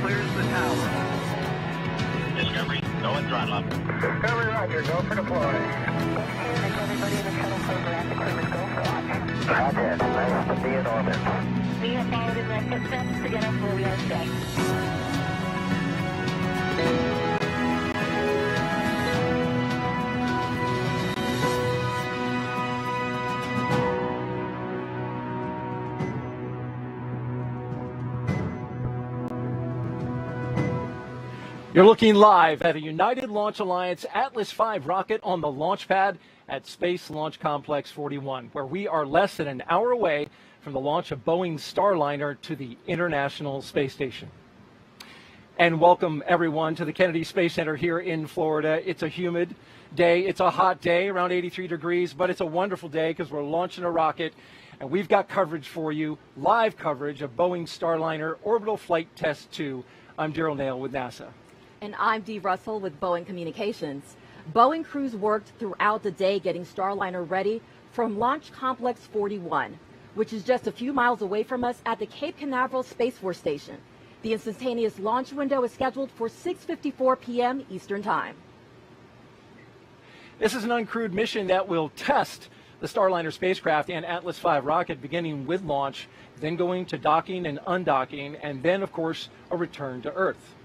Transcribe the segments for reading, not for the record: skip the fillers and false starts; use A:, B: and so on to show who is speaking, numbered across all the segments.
A: clears the tower.
B: Discovery, go and throttle up.
C: Discovery, roger, go for deploy.
D: Everybody in the shuttle program, the crew is go for launch.
C: Roger, nice to be in orbit.
D: We have followed in their footsteps to get us where we are today.
E: You're looking live at a United Launch Alliance Atlas V rocket on the launch pad at Space Launch Complex 41, where we are less than an hour away from the launch of Boeing's Starliner to the International Space Station. And welcome everyone to the Kennedy Space Center here in Florida. It's a humid day. It's a hot day, around 83 degrees, but it's a wonderful day because we're launching a rocket. And we've got coverage for you, live coverage of Boeing's Starliner Orbital Flight Test-2. I'm Daryl Nail with NASA.
F: And I'm Dee Russell with Boeing Communications. Boeing crews worked throughout the day getting Starliner ready from Launch Complex 41, which is just a few miles away from us at the Cape Canaveral Space Force Station. The instantaneous launch window is scheduled for 6:54 p.m. Eastern Time.
E: This is an uncrewed mission that will test the Starliner spacecraft and Atlas V rocket, beginning with launch, then going to docking and undocking, and then, of course, a return to Earth.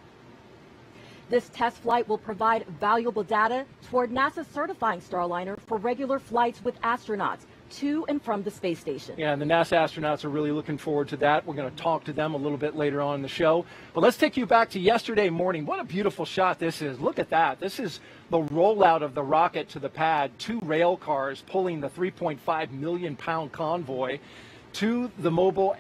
F: This test flight will provide valuable data toward NASA certifying Starliner for regular flights with astronauts to and from the space station.
E: Yeah, and the NASA astronauts are really looking forward to that. We're going to talk to them a little bit later on in the show. But let's take you back to yesterday morning. What a beautiful shot this is. Look at that. This is the rollout of the rocket to the pad. 2 rail cars pulling the 3.5 million pound convoy to the mobile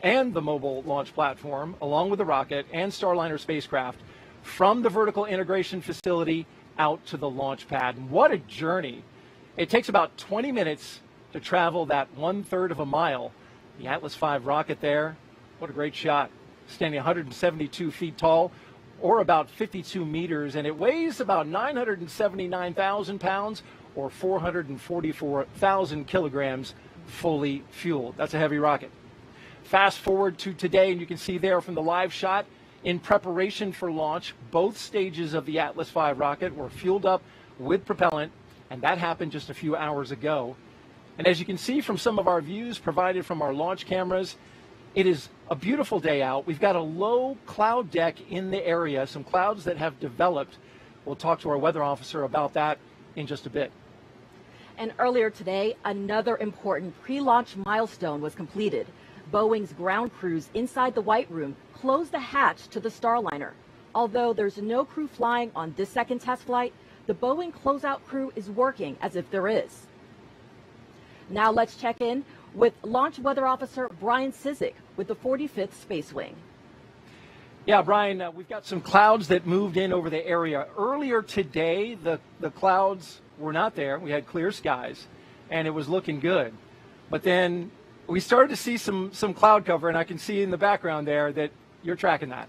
E: launch platform, along with the rocket and Starliner spacecraft, from the vertical integration facility out to the launch pad. And what a journey. It takes about 20 minutes to travel that 1/3 of a mile. The Atlas V rocket there, what a great shot. Standing 172 feet tall, or about 52 meters, and it weighs about 979,000 pounds, or 444,000 kilograms, fully fueled. That's a heavy rocket. Fast forward to today, and you can see there from the live shot, in preparation for launch, both stages of the Atlas V rocket were fueled up with propellant, and that happened just a few hours ago. And as you can see from some of our views provided from our launch cameras, it is a beautiful day out. We've got a low cloud deck in the area, some clouds that have developed. We'll talk to our weather officer about that in just a bit.
F: And earlier today, another important pre-launch milestone was completed. Boeing's ground crews inside the White Room closed the hatch to the Starliner. Although there's no crew flying on this second test flight, the Boeing closeout crew is working as if there is. Now let's check in with Launch Weather Officer Brian Cizik with the 45th Space Wing.
E: Yeah, Brian, we've got some clouds that moved in over the area. Earlier today, the clouds were not there. We had clear skies, and it was looking good. But then we started to see some cloud cover, and I can see in the background there that you're tracking that.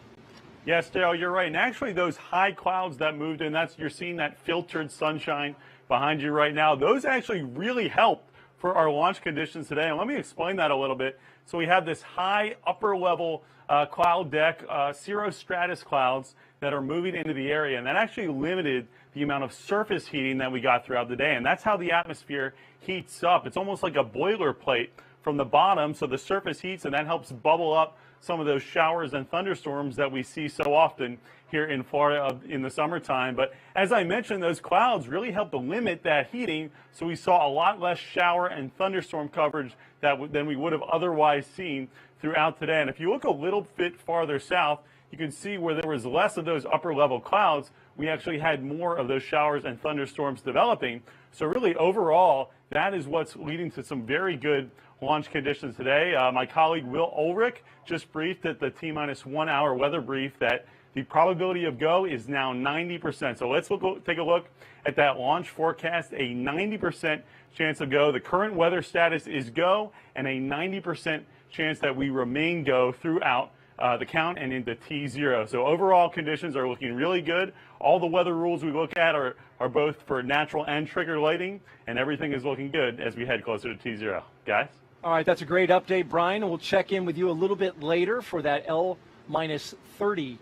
G: Yes, Daryl, you're right. And actually, those high clouds that moved in, you're seeing that filtered sunshine behind you right now. Those actually really helped for our launch conditions today. And let me explain that a little bit. So we have this high upper level cloud deck, cirrostratus clouds that are moving into the area. And that actually limited the amount of surface heating that we got throughout the day. And that's how the atmosphere heats up. It's almost like a boilerplate from the bottom, so the surface heats, and that helps bubble up some of those showers and thunderstorms that we see so often here in Florida in the summertime. But as I mentioned, those clouds really help to limit that heating, so we saw a lot less shower and thunderstorm coverage than we would have otherwise seen throughout today. And if you look a little bit farther south, you can see where there was less of those upper level clouds, we actually had more of those showers and thunderstorms developing. So really overall, that is what's leading to some very good launch conditions today. My colleague Will Ulrich just briefed at the T-1 hour weather brief that the probability of go is now 90%. So let's take a look at that launch forecast. A 90% chance of go. The current weather status is go, and a 90% chance that we remain go throughout the count and into T0. So overall conditions are looking really good. All the weather rules we look at are both for natural and trigger lighting, and everything is looking good as we head closer to T0. Guys?
E: All right, that's a great update, Brian. And we'll check in with you a little bit later for that L-30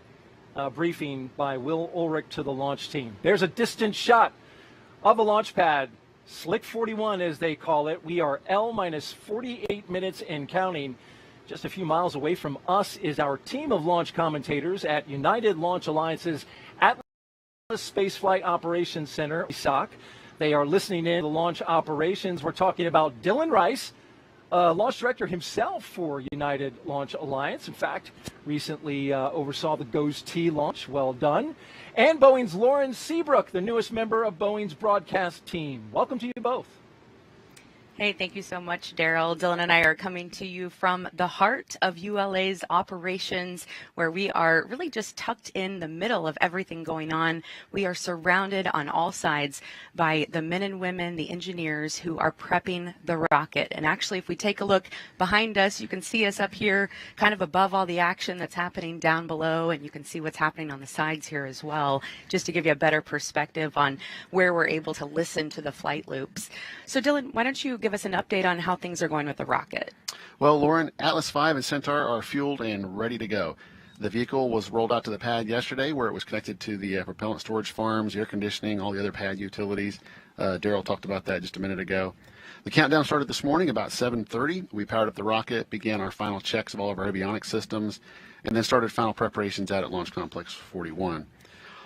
E: briefing by Will Ulrich to the launch team. There's a distant shot of a launch pad, Slick 41 as they call it. We are L-48 minutes and counting. Just a few miles away from us is our team of launch commentators at United Launch Alliance's Atlas Spaceflight Operations Center, SOC. They are listening in to the launch operations. We're talking about Dylan Rice, launch director himself for United Launch Alliance. In fact, recently oversaw the GOES-T launch. Well done. And Boeing's Lauren Seabrook, the newest member of Boeing's broadcast team. Welcome to you both.
A: Hey, thank you so much, Daryl. Dylan and I are coming to you from the heart of ULA's operations, where we are really just tucked in the middle of everything going on. We are surrounded on all sides by the men and women, the engineers who are prepping the rocket. And actually, if we take a look behind us, you can see us up here kind of above all the action that's happening down below, and you can see what's happening on the sides here as well, just to give you a better perspective on where we're able to listen to the flight loops. So Dylan, why don't you give us an update on how things are going with the rocket?
H: Well, Lauren, Atlas V and Centaur are fueled and ready to go. The vehicle was rolled out to the pad yesterday, where it was connected to the propellant storage farms, air conditioning, all the other pad utilities. Daryl talked about that just a minute ago. The countdown started this morning about 7:30. We powered up the rocket, began our final checks of all of our avionics systems, and then started final preparations out at Launch Complex 41.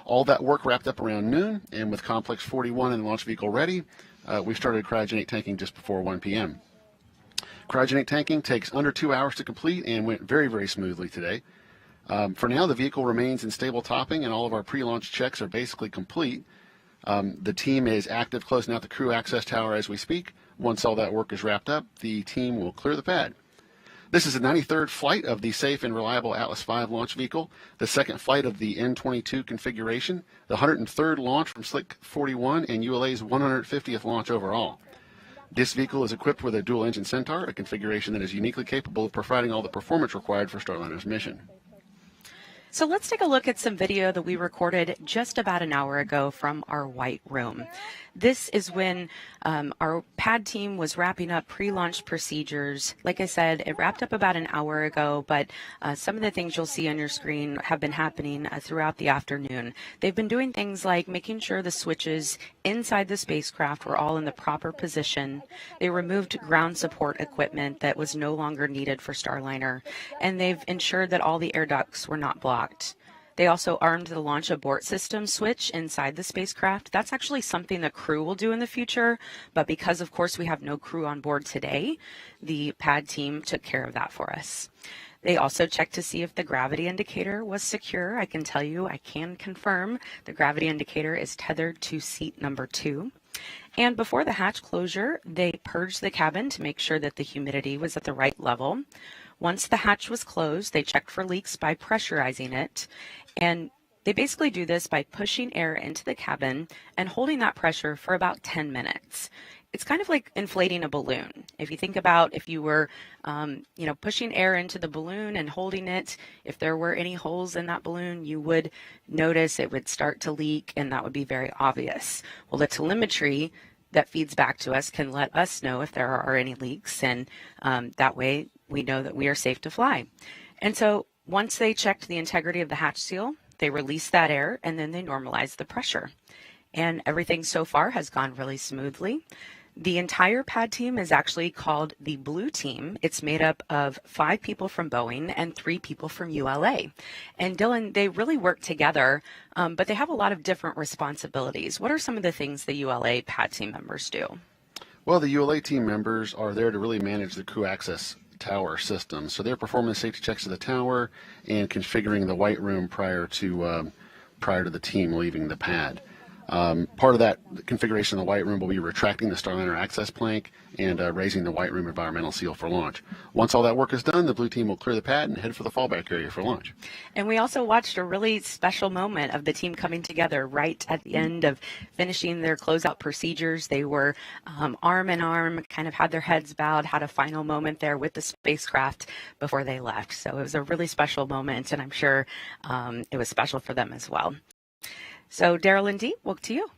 H: All that work wrapped up around noon, and with Complex 41 and the launch vehicle ready, we started cryogenic tanking just before 1 p.m. Cryogenic tanking takes under 2 hours to complete and went very, very smoothly today. For now, the vehicle remains in stable topping, and all of our pre-launch checks are basically complete. The team is active closing out the crew access tower as we speak. Once all that work is wrapped up, the team will clear the pad. This is the 93rd flight of the safe and reliable Atlas V launch vehicle, the second flight of the N-22 configuration, the 103rd launch from Slick 41, and ULA's 150th launch overall. This vehicle is equipped with a dual-engine Centaur, a configuration that is uniquely capable of providing all the performance required for Starliner's mission.
A: So let's take a look at some video that we recorded just about an hour ago from our White Room. This is when our pad team was wrapping up pre-launch procedures. Like I said, it wrapped up about an hour ago, but some of the things you'll see on your screen have been happening throughout the afternoon. They've been doing things like making sure the switches inside the spacecraft were all in the proper position. They removed ground support equipment that was no longer needed for Starliner, and they've ensured that all the air ducts were not blocked. They also armed the launch abort system switch inside the spacecraft. That's actually something the crew will do in the future, but because, of course, we have no crew on board today, the pad team took care of that for us. They also checked to see if the gravity indicator was secure. I can tell you, I can confirm the gravity indicator is tethered to seat number 2. And before the hatch closure, they purged the cabin to make sure that the humidity was at the right level. Once the hatch was closed, they checked for leaks by pressurizing it, and they basically do this by pushing air into the cabin and holding that pressure for about 10 minutes. It's kind of like inflating a balloon. If you think about if you were, pushing air into the balloon and holding it, if there were any holes in that balloon, you would notice it would start to leak, and that would be very obvious. Well, the telemetry that feeds back to us can let us know if there are any leaks, and that way we know that we are safe to fly. And so once they checked the integrity of the hatch seal, they released that air, and then they normalized the pressure. And everything so far has gone really smoothly. The entire pad team is actually called the Blue Team. It's made up of 5 people from Boeing and 3 people from ULA. And Dylan, they really work together, but they have a lot of different responsibilities. What are some of the things the ULA pad team members do?
H: Well, the ULA team members are there to really manage the crew access tower system. So they're performing safety checks of the tower and configuring the White Room prior to the team leaving the pad. Part of that configuration of the White Room will be retracting the Starliner access plank and raising the White Room environmental seal for launch. Once all that work is done, the Blue Team will clear the pad and head for the fallback area for launch.
A: And we also watched a really special moment of the team coming together right at the end of finishing their closeout procedures. They were arm in arm, kind of had their heads bowed, had a final moment there with the spacecraft before they left. So it was a really special moment, and I'm sure it was special for them as well. So Daryl and Dee, welcome to you.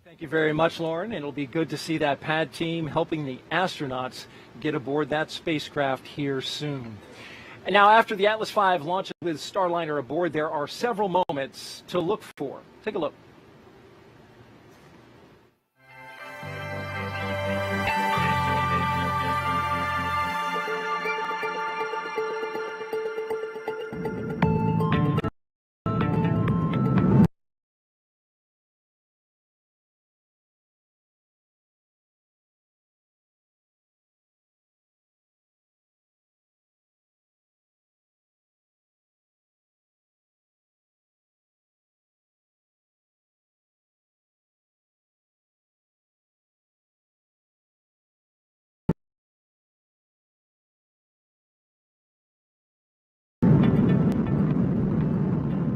E: Thank you very much, Lauren. It'll be good to see that pad team helping the astronauts get aboard that spacecraft here soon. And now after the Atlas V launches with Starliner aboard, there are several moments to look for. Take a look.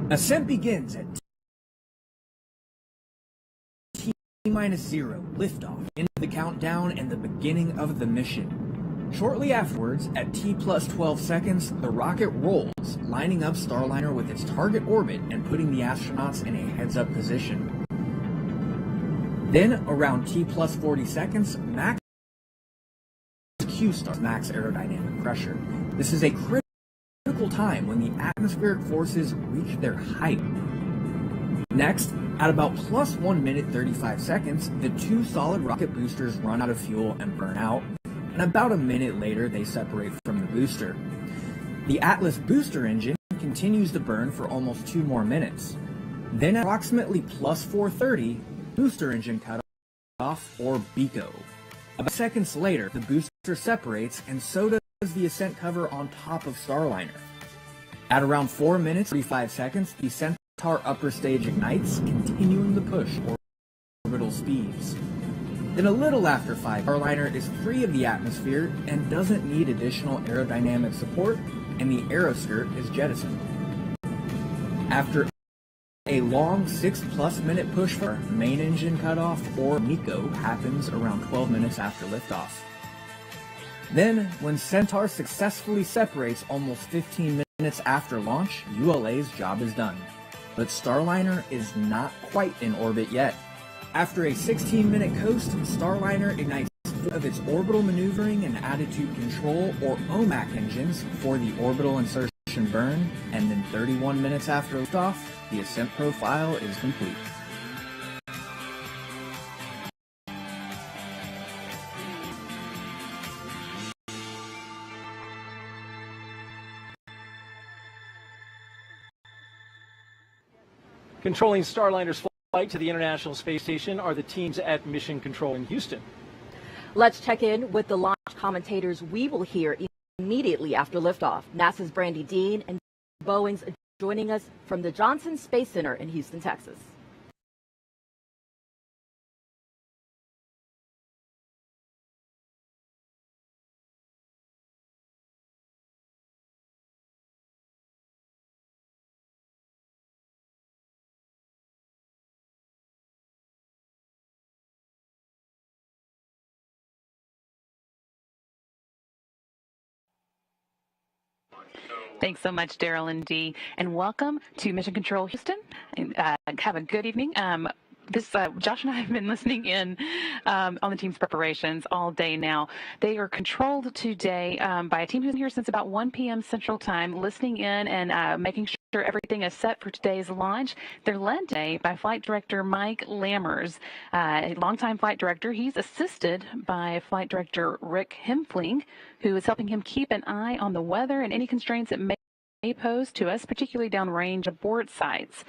I: Ascent begins at T-0, liftoff, into the countdown and the beginning of the mission. Shortly afterwards, at T+12 seconds, the rocket rolls, lining up Starliner with its target orbit and putting the astronauts in a heads-up position. Then, around T+40 seconds, max Q starts max aerodynamic pressure. This is a critical time when the atmospheric forces reach their height. Next, at about +1 minute 35 seconds, the two solid rocket boosters run out of fuel and burn out, and about a minute later they separate from the booster. The Atlas booster engine continues to burn for almost 2 more minutes. Then at approximately +4:30, booster engine cut off, or BECO. About seconds later, the booster separates, and so does the ascent cover on top of Starliner. At around 4 minutes 35 seconds, the Centaur upper stage ignites, continuing the push orbital speeds. Then a little after 5, Starliner is free of the atmosphere and doesn't need additional aerodynamic support, and the aeroskirt is jettisoned. After a long 6+ minute push for main engine cutoff, or MECO, happens around 12 minutes after liftoff. Then, when Centaur successfully separates almost 15 minutes after launch, ULA's job is done. But Starliner is not quite in orbit yet. After a 16-minute coast, Starliner ignites of its orbital maneuvering and attitude control, or OMAC engines, for the orbital insertion burn, and then 31 minutes after liftoff, the ascent profile is complete.
E: Controlling Starliner's flight to the International Space Station are the teams at Mission Control in Houston.
F: Let's check in with the launch commentators we will hear immediately after liftoff. NASA's Brandy Dean and Boeing's joining us from the Johnson Space Center in Houston, Texas.
J: Thanks so much, Daryl and Dee, and welcome to Mission Control Houston. Have a good evening. Josh and I have been listening in on the team's preparations all day now. They are controlled today by a team who's been here since about 1 p.m. Central Time, listening in and making sure everything is set for today's launch. They're led today by Flight Director Mike Lammers, a longtime flight director. He's assisted by Flight Director Rick Hempfling, who is helping him keep an eye on the weather and any constraints it may pose to us, particularly downrange abort sites.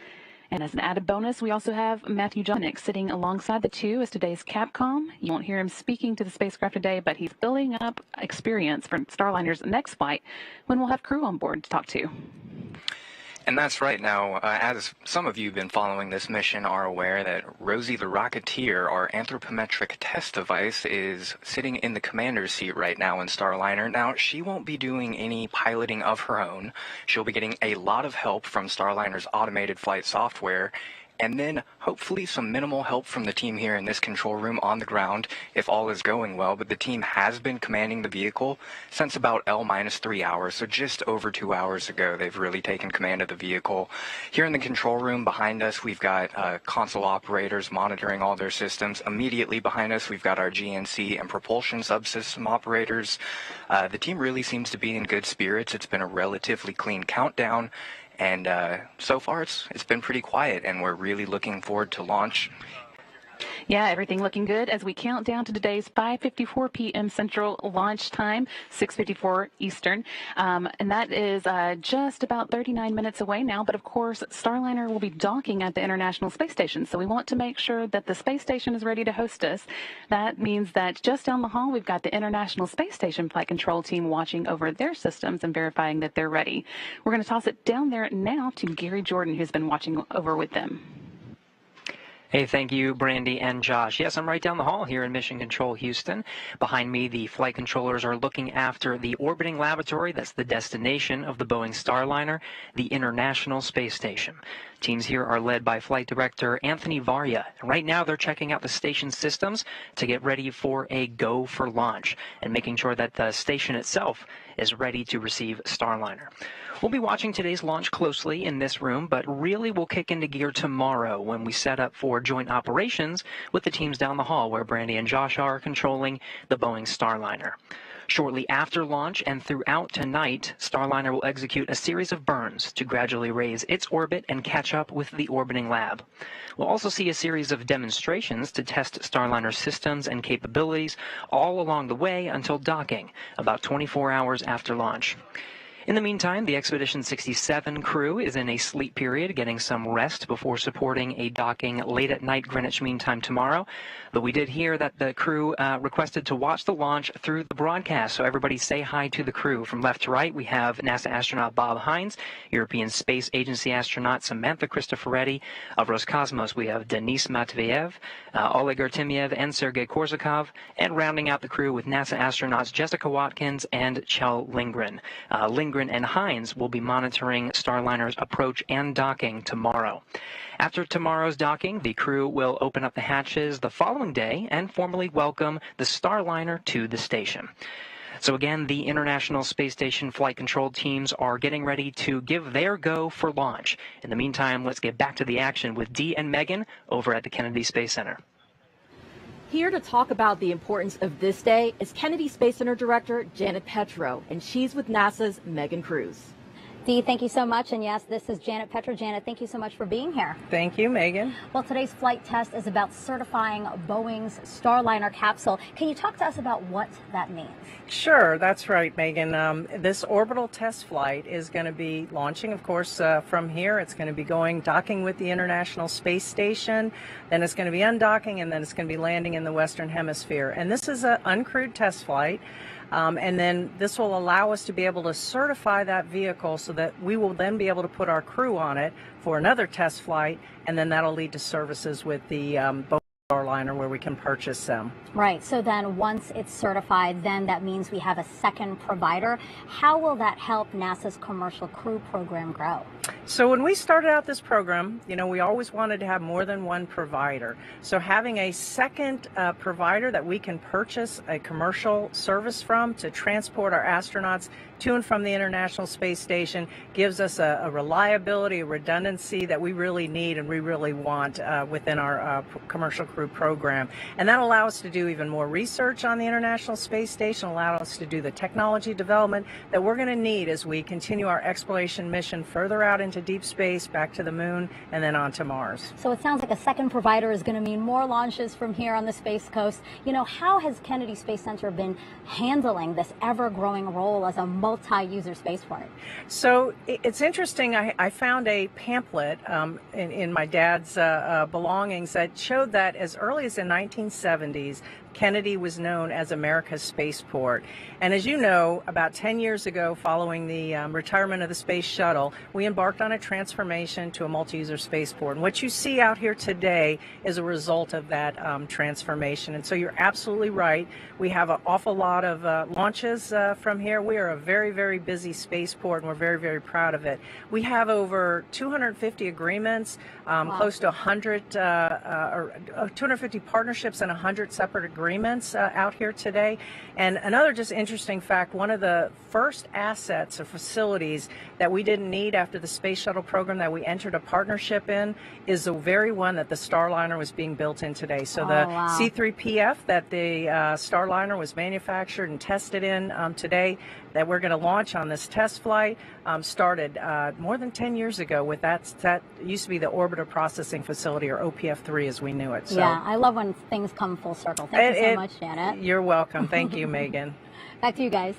J: And as an added bonus, we also have Matthew Jonick sitting alongside the two as today's Capcom. You won't hear him speaking to the spacecraft today, but he's building up experience for Starliner's next flight when we'll have crew on board to talk to.
K: And that's right. Now, as some of you who've been following this mission are aware, that Rosie the Rocketeer, our anthropometric test device, is sitting in the commander's seat right now in Starliner. Now, she won't be doing any piloting of her own. She'll be getting a lot of help from Starliner's automated flight software, and then hopefully some minimal help from the team here in this control room on the ground if all is going well. But the team has been commanding the vehicle since about L-3 hours, so just over 2 hours ago they've really taken command of the vehicle. Here in the control room behind us we've got console operators monitoring all their systems. Immediately behind us we've got our GNC and propulsion subsystem operators. The team really seems to be in good spirits. It's been a relatively clean countdown, and so far it's been pretty quiet, and we're really looking forward to launch.
J: Yeah, everything looking good as we count down to today's 5:54 p.m. Central launch time, 6:54 Eastern. And that is just about 39 minutes away now. But of course, Starliner will be docking at the International Space Station. So we want to make sure that the space station is ready to host us. That means that just down the hall, we've got the International Space Station Flight Control team watching over their systems and verifying that they're ready. We're going to toss it down there now to Gary Jordan, who's been watching over with them.
L: Hey, thank you, Brandy and Josh. Yes, I'm right down the hall here in Mission Control, Houston. Behind me, the flight controllers are looking after the orbiting laboratory. That's the destination of the Boeing Starliner, the International Space Station. Teams here are led by Flight Director Anthony Varya. Right now, they're checking out the station systems to get ready for a go for launch and making sure that the station itself is ready to receive Starliner. We'll be watching today's launch closely in this room, but really we'll kick into gear tomorrow when we set up for joint operations with the teams down the hall where Brandy and Josh are controlling the Boeing Starliner. Shortly after launch and throughout tonight, Starliner will execute a series of burns to gradually raise its orbit and catch up with the orbiting lab. We'll also see a series of demonstrations to test Starliner systems and capabilities all along the way until docking, about 24 hours after launch. In the meantime, the Expedition 67 crew is in a sleep period, getting some rest before supporting a docking late at night Greenwich Mean Time tomorrow. But we did hear that the crew requested to watch the launch through the broadcast, so everybody say hi to the crew. From left to right, we have NASA astronaut Bob Hines, European Space Agency astronaut Samantha Cristoforetti. Of Roscosmos, we have Denis Matveyev, Oleg Artemyev, and Sergei Korsakov. And rounding out the crew with NASA astronauts Jessica Watkins and Kjell Lindgren. Lindgren and Hines will be monitoring Starliner's approach and docking tomorrow. After tomorrow's docking, the crew will open up the hatches the following day and formally welcome the Starliner to the station. So again, the International Space Station flight control teams are getting ready to give their go for launch. In the meantime, let's get back to the action with Dee and Megan over at the Kennedy Space Center.
F: Here to talk about the importance of this day is Kennedy Space Center Director Janet Petro, and she's with NASA's Megan Cruz.
M: Dee, thank you so much. And yes, this is Janet Petro. Janet, thank you so much for being here.
N: Thank you, Megan.
M: Well, today's flight test is about certifying Boeing's Starliner capsule. Can you talk to us about what that means?
N: Sure, that's right, Megan. This orbital test flight is going to be launching, of course, from here. It's going to be docking with the International Space Station. Then it's going to be undocking, and then it's going to be landing in the Western Hemisphere. And this is an uncrewed test flight. And then this will allow us to be able to certify that vehicle so that we will then be able to put our crew on it for another test flight, and then that'll lead to services with the Boeing Starliner where we can purchase them.
M: Right. So then once it's certified, then that means we have a second provider. How will that help NASA's commercial crew program grow?
N: So when we started out this program, we always wanted to have more than one provider. So having a second provider that we can purchase a commercial service from to transport our astronauts to and from the International Space Station gives us a reliability, a redundancy that we really need and we really want within our commercial crew program. And that allows us to do even more research on the International Space Station, allow us to do the technology development that we're going to need as we continue our exploration mission further out into deep space, back to the moon, and then on to Mars.
M: So it sounds like a second provider is going to mean more launches from here on the Space Coast. How has Kennedy Space Center been handling this ever-growing role as a multi-user spaceport?
N: So it's interesting. I found a pamphlet in my dad's belongings that showed that as early as the 1970s, Kennedy was known as America's spaceport. And as you know, about 10 years ago, following the retirement of the space shuttle, we embarked on a transformation to a multi-user spaceport. And what you see out here today is a result of that transformation. And so you're absolutely right. We have an awful lot of launches from here. We are a very, very busy spaceport, and we're very, very proud of it. We have over 250 agreements, close to 100, 250 partnerships and 100 separate agreements out here today. And another just interesting fact, one of the first assets or facilities that we didn't need after the space shuttle program that we entered a partnership in is the very one that the Starliner was being built in today. So the C-3PF that the Starliner was manufactured and tested in today, that we're going to launch on this test flight, started more than 10 years ago with that used to be the Orbital Processing Facility, or OPF-3 as we knew it. So,
M: yeah, I love when things come full circle. Thank you so much, Janet.
N: You're welcome. Thank you, Megan.
M: Back to you guys.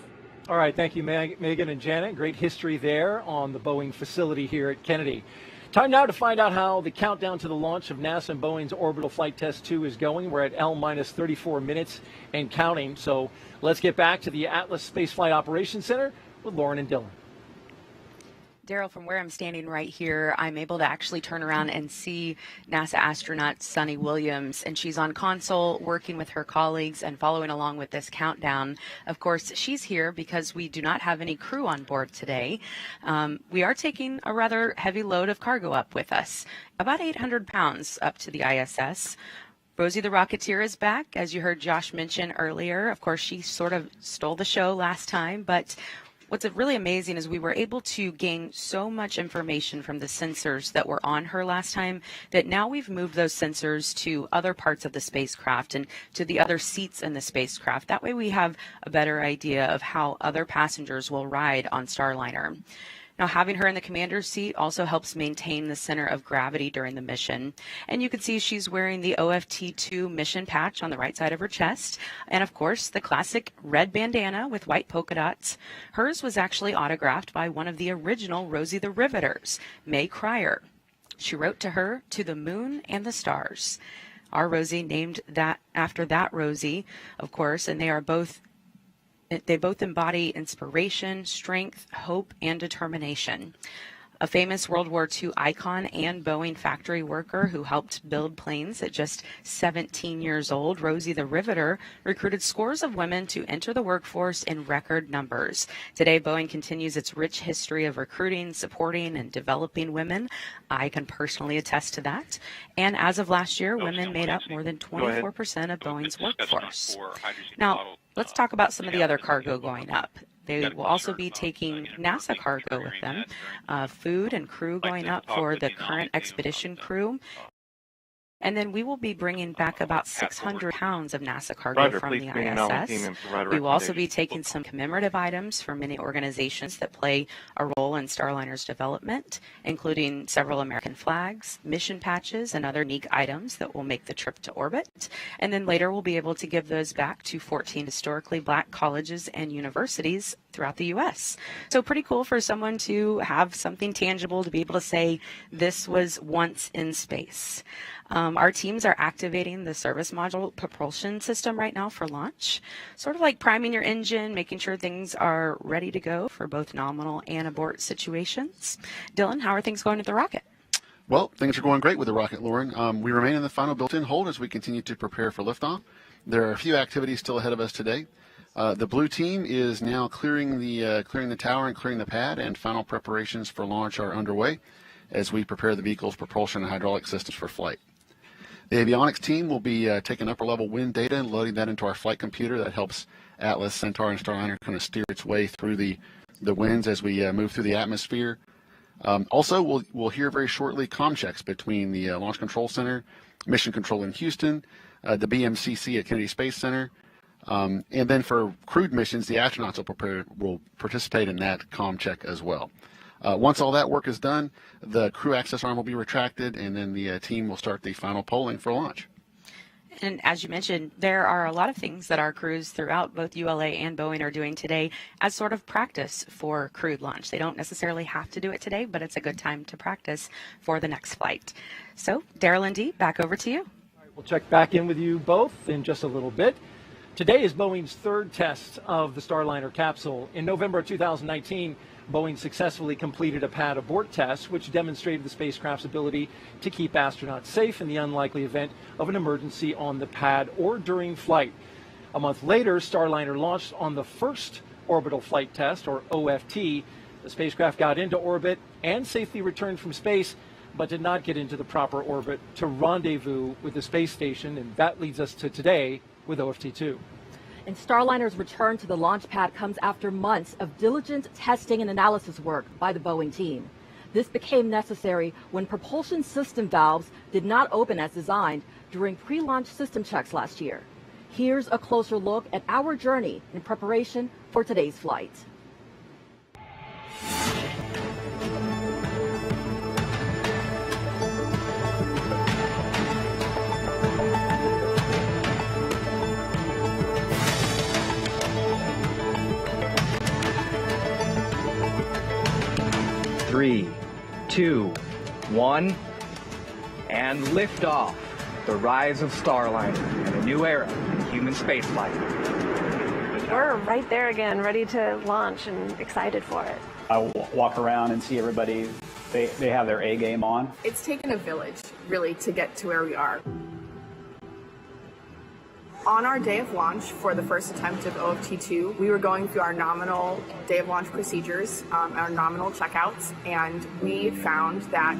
E: All right, thank you, Megan and Janet. Great history there on the Boeing facility here at Kennedy. Time now to find out how the countdown to the launch of NASA and Boeing's Orbital Flight Test-2 is going. We're at L-34 minutes and counting. So let's get back to the Atlas Spaceflight Operations Center with Lauren and Dylan.
A: Daryl, from where I'm standing right here, I'm able to actually turn around and see NASA astronaut Sunny Williams, and she's on console working with her colleagues and following along with this countdown. Of course, she's here because we do not have any crew on board today. We are taking a rather heavy load of cargo up with us, about 800 pounds up to the ISS. Rosie the Rocketeer is back, as you heard Josh mention earlier. Of course, she sort of stole the show last time, but what's really amazing is we were able to gain so much information from the sensors that were on her last time that now we've moved those sensors to other parts of the spacecraft and to the other seats in the spacecraft. That way we have a better idea of how other passengers will ride on Starliner. Now, having her in the commander's seat also helps maintain the center of gravity during the mission. And you can see she's wearing the OFT-2 mission patch on the right side of her chest. And of course, the classic red bandana with white polka dots. Hers was actually autographed by one of the original Rosie the Riveters, May Cryer. She wrote to her, "To the moon and the stars." Our Rosie named that after that Rosie, of course, and they both embody inspiration, strength, hope, and determination. A famous World War II icon and Boeing factory worker who helped build planes at just 17 years old, Rosie the Riveter recruited scores of women to enter the workforce in record numbers. Today, Boeing continues its rich history of recruiting, supporting, and developing women. I can personally attest to that. And as of last year, women made up more than 24% of Boeing's workforce. Now, let's talk about some of the other cargo going up. They will also be taking NASA cargo with them, food and crew going up for the current expedition crew. And then we will be bringing back about 600 pounds of NASA cargo from the ISS. We will also be taking some commemorative items from many organizations that play a role in Starliner's development, including several American flags, mission patches, and other unique items that will make the trip to orbit. And then later we'll be able to give those back to 14 historically black colleges and universities throughout the U.S. So pretty cool for someone to have something tangible to be able to say, this was once in space. Our teams are activating the service module propulsion system right now for launch, sort of like priming your engine, making sure things are ready to go for both nominal and abort situations. Dylan, how are things going with the rocket?
H: Well, things are going great with the rocket, Lauren. We remain in the final built-in hold as we continue to prepare for liftoff. There are a few activities still ahead of us today. The blue team is now clearing the tower and clearing the pad, and final preparations for launch are underway as we prepare the vehicle's propulsion and hydraulic systems for flight. The avionics team will be taking upper-level wind data and loading that into our flight computer that helps Atlas, Centaur, and Starliner kind of steer its way through the winds as we move through the atmosphere. Also, we'll hear very shortly comm checks between the Launch Control Center, Mission Control in Houston, the BMCC at Kennedy Space Center, and then for crewed missions, the astronauts will participate in that comm check as well. Once all that work is done, the crew access arm will be retracted, and then the team will start the final polling for launch.
A: And as you mentioned, there are a lot of things that our crews throughout both ULA and Boeing are doing today as sort of practice for crewed launch. They don't necessarily have to do it today, but it's a good time to practice for the next flight. So, Daryl and Dee, back over to you.
E: We'll check back in with you both in just a little bit. Today is Boeing's third test of the Starliner capsule. In November of 2019, Boeing successfully completed a pad abort test, which demonstrated the spacecraft's ability to keep astronauts safe in the unlikely event of an emergency on the pad or during flight. A month later, Starliner launched on the first Orbital Flight Test, or OFT. The spacecraft got into orbit and safely returned from space, but did not get into the proper orbit to rendezvous with the space station, and that leads us to today with OFT-2.
F: And Starliner's return to the launch pad comes after months of diligent testing and analysis work by the Boeing team. This became necessary when propulsion system valves did not open as designed during pre-launch system checks last year. Here's a closer look at our journey in preparation for today's flight.
O: Three, two, one, and liftoff. The rise of Starliner and a new era in human spaceflight.
P: We're right there again, ready to launch and excited for it.
Q: I walk around and see everybody, they have their A game on.
R: It's taken a village, really, to get to where we are. On our day of launch for the first attempt of OFT-2, we were going through our nominal day of launch procedures, our nominal checkouts, and we found that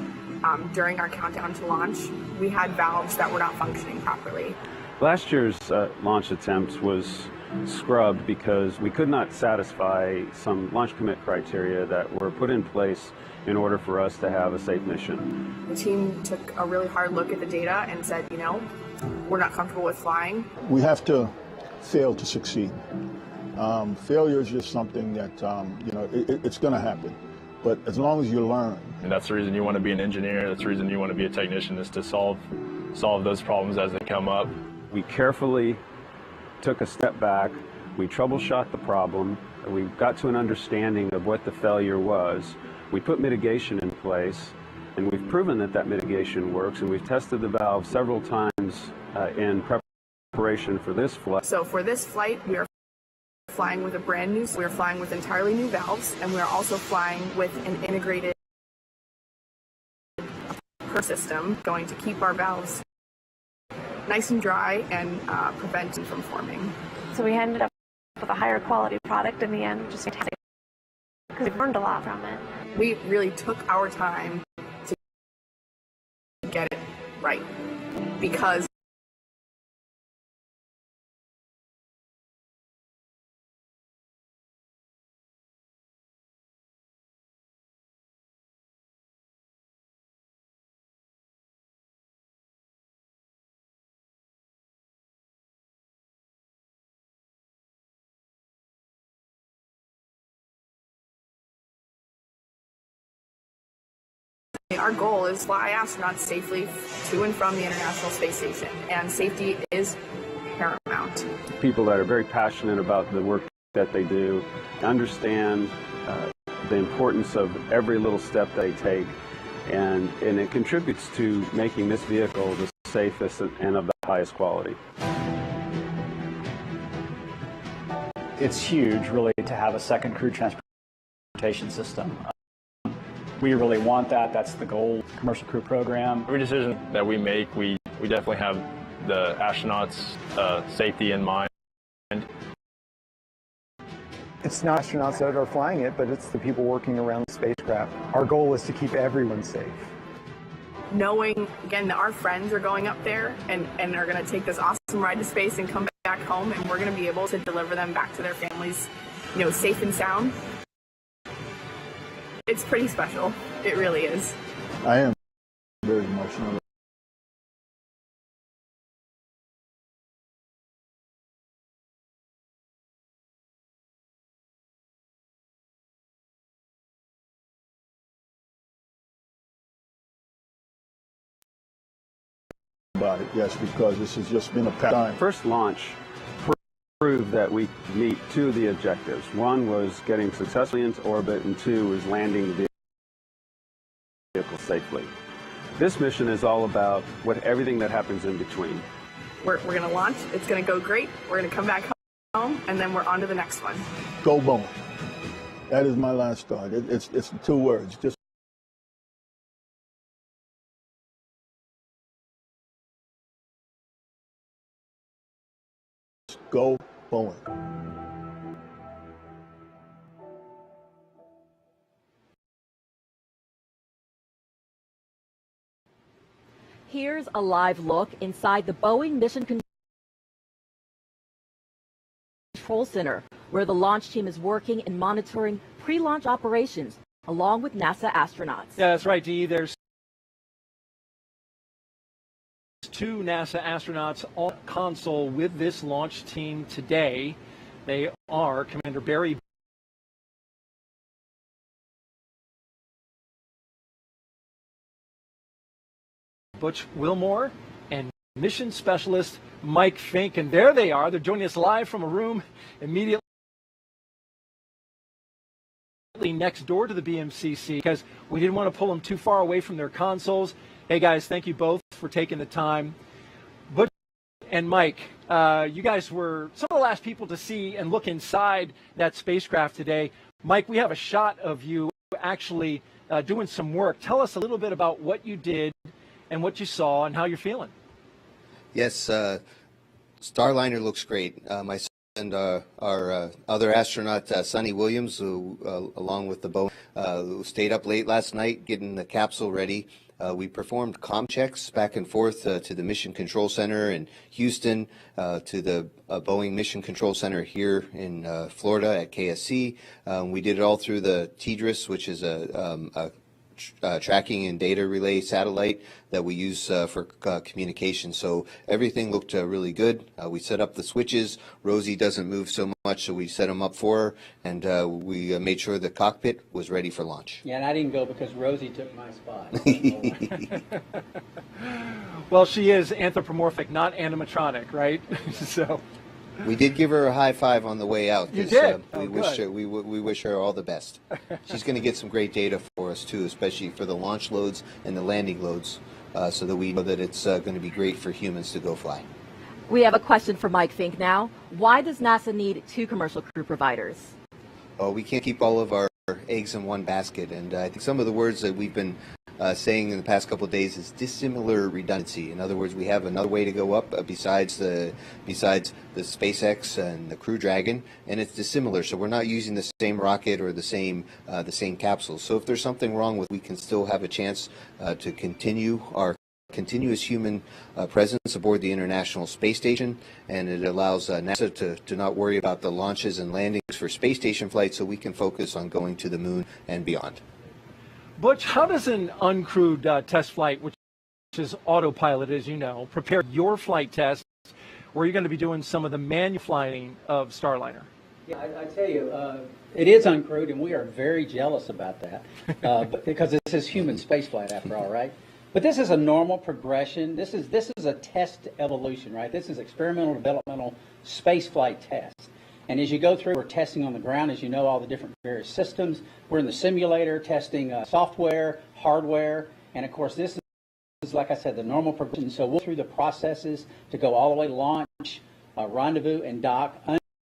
R: during our countdown to launch, we had valves that were not functioning properly.
S: Last year's launch attempt was scrubbed because we could not satisfy some launch commit criteria that were put in place in order for us to have a safe mission.
R: The team took a really hard look at the data and said, you know, we're not comfortable with flying.
T: We have to fail to succeed. Failure is just something that, you know, it's going to happen. But as long as you learn.
U: And that's the reason you want to be an engineer, that's the reason you want to be a technician, is to solve those problems as they come up.
S: We carefully took a step back, we troubleshot the problem, we got to an understanding of what the failure was, we put mitigation in place, and we've proven that that mitigation works, and we've tested the valve several times in preparation for this flight.
R: So for this flight, we are flying with we're flying with entirely new valves, and we're also flying with an integrated system going to keep our valves nice and dry and prevent them from forming.
P: So we ended up with a higher quality product in the end, which is fantastic because we've learned a lot from it.
R: We really took our time to get it right because our goal is to fly astronauts safely to and from the International Space Station, and safety is paramount.
S: People that are very passionate about the work that they do understand the importance of every little step they take, and it contributes to making this vehicle the safest and of the highest quality.
Q: It's huge, really, to have a second crew transportation system. We really want that. That's the goal. Commercial crew program.
U: Every decision that we make, we definitely have the astronauts' safety in mind.
V: It's not astronauts that are flying it, but it's the people working around the spacecraft. Our goal is to keep everyone safe.
R: Knowing, again, that our friends are going up there and are going to take this awesome ride to space and come back home, and we're going to be able to deliver them back to their families, you know, safe and sound. It's pretty special. It really is.
T: I am very emotional. About it, yes, because this has just been a time.
S: First launch proved that we meet two of the objectives. One was getting successfully into orbit, and two was landing the vehicle safely. This mission is all about everything that happens in between.
R: We're going to launch. It's going to go great. We're going to come back home, and then we're on to the next one.
T: Go Boeing. That is my last thought. It's 2 words. Just go Boeing.
F: Here's a live look inside the Boeing Mission Control Center, where the launch team is working and monitoring pre-launch operations along with NASA astronauts.
E: Yeah, that's right, Dee. There's 2 NASA astronauts on console with this launch team today. They are Commander Barry Butch Wilmore and mission specialist Mike Fink. And there they are. They're joining us live from a room immediately next door to the BMCC because we didn't want to pull them too far away from their consoles. Hey guys, thank you both for taking the time. Butch and Mike, you guys were some of the last people to see and look inside that spacecraft today. Mike, we have a shot of you actually doing some work. Tell us a little bit about what you did and what you saw and how you're feeling.
B: Yes, Starliner looks great. My son and our other astronaut, Sonny Williams, who, along with the Boeing, stayed up late last night getting the capsule ready. We performed comm checks back and forth to the Mission Control Center in Houston, to the Boeing Mission Control Center here in Florida at KSC. We did it all through the TDRS, which is a tracking and data relay satellite that we use for communication. So everything looked really good. We set up the switches. Rosie doesn't move so much, so we set them up for her, and we made sure the cockpit was ready for launch.
C: Yeah, and I didn't go because Rosie took my spot.
E: Well, she is anthropomorphic, not animatronic, right? So
B: we did give her a high five on the way out.
E: You did?
B: We wish her all the best. She's going to get some great data for us too, especially for the launch loads and the landing loads, so that we know that it's going to be great for humans to go fly.
F: We have a question for Mike Fink now. Why does NASA need 2 commercial crew providers?
B: Oh, we can't keep all of our eggs in one basket, and I think some of the words that we've been saying in the past couple of days is dissimilar redundancy. In other words, we have another way to go up besides the SpaceX and the Crew Dragon, and it's dissimilar. So we're not using the same rocket or the same capsules. So if there's something wrong with, we can still have a chance to continue our continuous human presence aboard the International Space Station, and it allows NASA to not worry about the launches and landings for space station flights, so we can focus on going to the moon and beyond.
E: Butch, how does an uncrewed test flight, which is autopilot, as you know, prepare your flight test where you're going to be doing some of the manual flying of Starliner?
C: Yeah, I tell you, it is uncrewed, and we are very jealous about that because this is human spaceflight after all, right? But this is a normal progression. This is a test evolution, right? This is experimental developmental spaceflight test. And as you go through, we're testing on the ground, as you know, all the different various systems. We're in the simulator testing software, hardware, and of course this is, like I said, the normal progression. So we'll go through the processes to go all the way to launch, rendezvous and dock,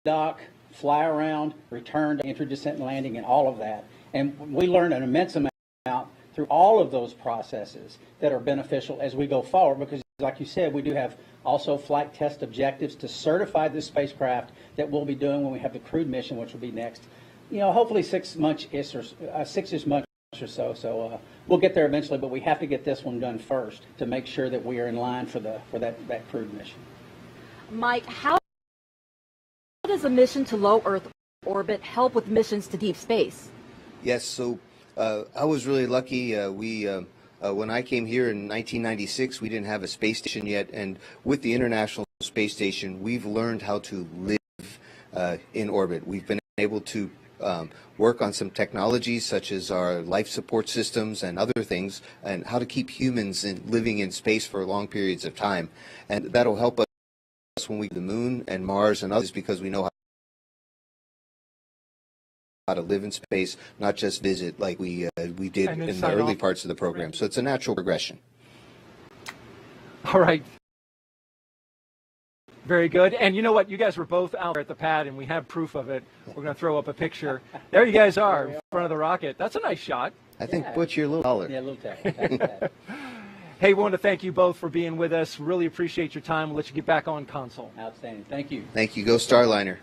C: undock, fly around, return to entry, descent, and landing, and all of that. And we learn an immense amount through all of those processes that are beneficial as we go forward, because like you said, we do have also flight test objectives to certify this spacecraft that we'll be doing when we have the crewed mission, which will be next, hopefully 6 months-ish or so. So we'll get there eventually, but we have to get this one done first to make sure that we are in line for that crewed mission.
F: Mike, how does a mission to low Earth orbit help with missions to deep space?
B: Yes, so I was really lucky. When I came here in 1996, we didn't have a space station yet, and with the International Space Station, we've learned how to live in orbit. We've been able to work on some technologies such as our life support systems and other things, and how to keep humans living in space for long periods of time. And that'll help us when we go to the moon and Mars and others, because we know how to live in space, not just visit like we did
E: And then
B: in the
E: sign
B: early
E: off.
B: parts of the program. So it's a natural progression.
E: All right. Very good. And you know what? You guys were both out there at the pad, and we have proof of it. We're going to throw up a picture. There you guys are in front of the rocket. That's a nice shot.
B: I think, Butch, you're a little taller.
C: Yeah, a little taller.
E: Hey, we want to thank you both for being with us. Really appreciate your time. We'll let you get back on console.
C: Outstanding. Thank you.
B: Thank you. Go Starliner.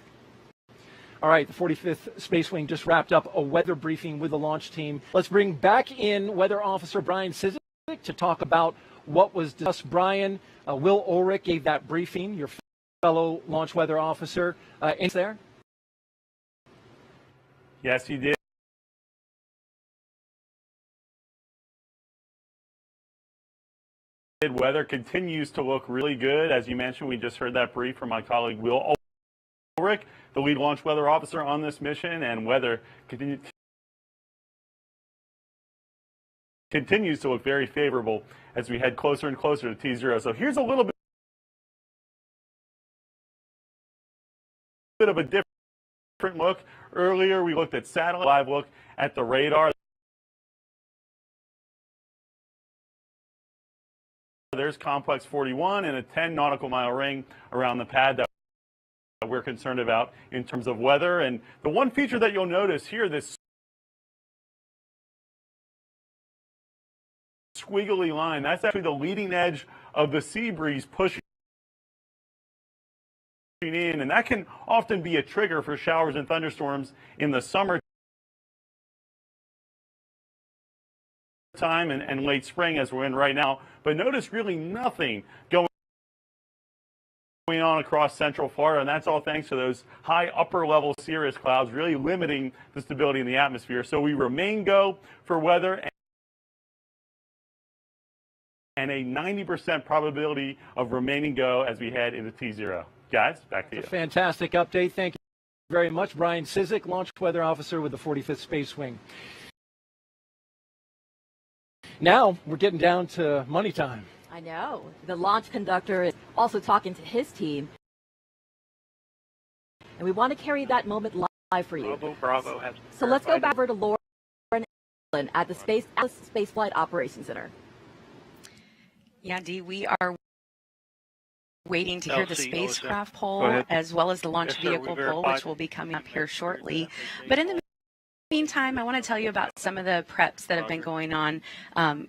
E: All right, the 45th Space Wing just wrapped up a weather briefing with the launch team. Let's bring back in Weather Officer Brian Cizik to talk about what was discussed. Brian, Will Ulrich gave that briefing, your fellow launch weather officer. Is there?
D: Yes, he did. Weather continues to look really good. As you mentioned, we just heard that brief from my colleague Will Ulrich, the lead launch weather officer on this mission, and weather continues to look very favorable as we head closer and closer to T0. So here's a little bit of a different look. Earlier, we looked at satellite. Live look at the radar. There's complex 41 and a 10 nautical mile ring around the pad that we're concerned about in terms of weather. And the one feature that you'll notice here, this squiggly line, that's actually the leading edge of the sea breeze pushing in, and that can often be a trigger for showers and thunderstorms in the summer time and late spring as we're in right now. But notice really nothing going on across central Florida, and that's all thanks to those high upper level cirrus clouds really limiting the stability in the atmosphere. So we remain go for weather and a 90% probability of remaining go as we head into T0. Guys, back to you.
E: Fantastic update. Thank you very much. Brian Cizik, launch weather officer with the 45th Space Wing. Now we're getting down to money time.
F: I know. The launch conductor is also talking to his team. And we want to carry that moment live for you.
G: Bravo has
F: So let's go back over to Lauren at the Space Flight Operations Center.
A: Yeah, Dee, we are waiting to hear the
G: LC,
A: spacecraft
G: Go
A: poll
G: ahead.
A: as well as the launch
G: Yes, sir, we
A: vehicle poll,
G: verified.
A: which will be coming up here shortly. But in the meantime, I want to tell you about some of the preps that have been going on